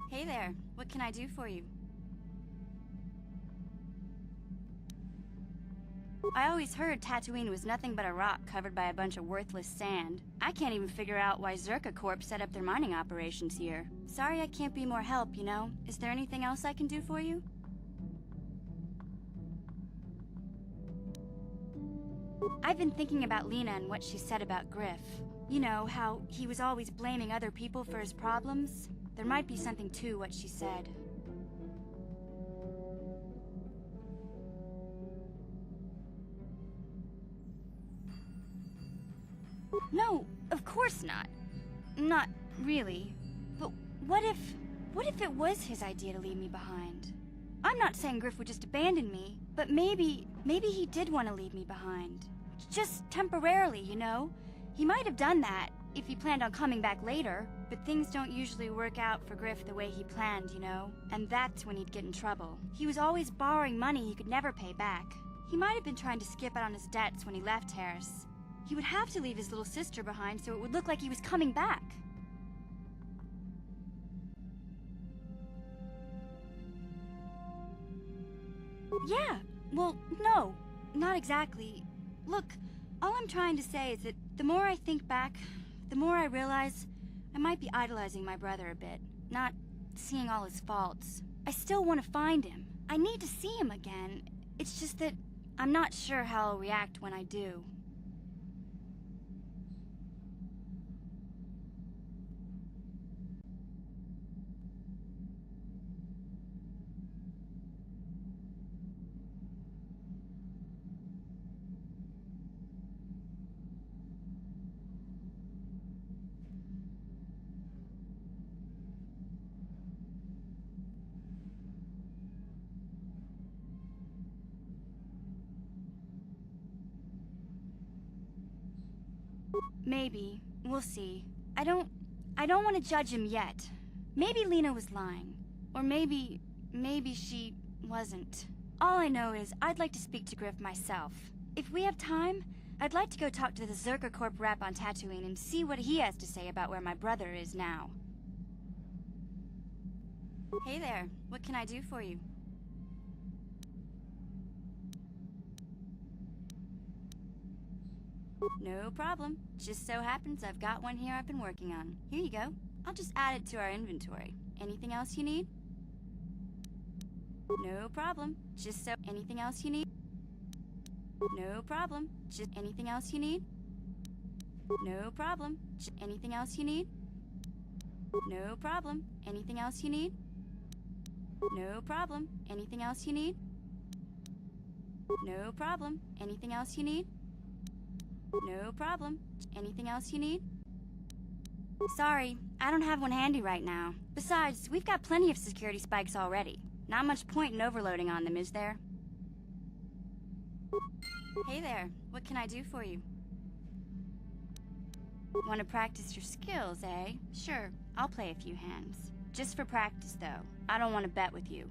Hey there, what can I do for you? I always heard Tatooine was nothing but a rock covered by a bunch of worthless sand. I can't even figure out why Zerka Corp set up their mining operations here. Sorry I can't be more help, you know? Is there anything else I can do for you? I've been thinking about Lena and what she said about Griff. You know, how he was always blaming other people for his problems? There might be something to what she said. No, of course not. Not really. But what if it was his idea to leave me behind? I'm not saying Griff would just abandon me, but maybe he did want to leave me behind. Just temporarily, you know? He might have done that if he planned on coming back later, but things don't usually work out for Griff the way he planned, you know? And that's when he'd get in trouble. He was always borrowing money he could never pay back. He might have been trying to skip out on his debts when he left Harris. He would have to leave his little sister behind so it would look like he was coming back. Yeah, well, no, not exactly. Look, all I'm trying to say is that the more I think back, the more I realize I might be idolizing my brother a bit, not seeing all his faults. I still want to find him. I need to see him again. It's just that I'm not sure how I'll react when I do. Maybe. We'll see. I don't want to judge him yet. Maybe Lena was lying. Or maybe she wasn't. All I know is I'd like to speak to Griff myself. If we have time, I'd like to go talk to the Zerka Corp rep on Tatooine and see what he has to say about where my brother is now. Hey there, what can I do for you? No problem. Just so happens I've got one here I've been working on. Here you go. I'll just add it to our inventory. Anything else you need? No problem. Just so... Anything else you need? No problem. Just... Anything else you need? No problem. Anything else you need? No problem. Anything else you need? No problem. Anything else you need? No problem. Anything else you need? No problem. Anything else you need? Sorry, I don't have one handy right now. Besides, we've got plenty of security spikes already. Not much point in overloading on them, is there? Hey there, what can I do for you? Want to practice your skills, eh? Sure, I'll play a few hands. Just for practice, though. I don't want to bet with you.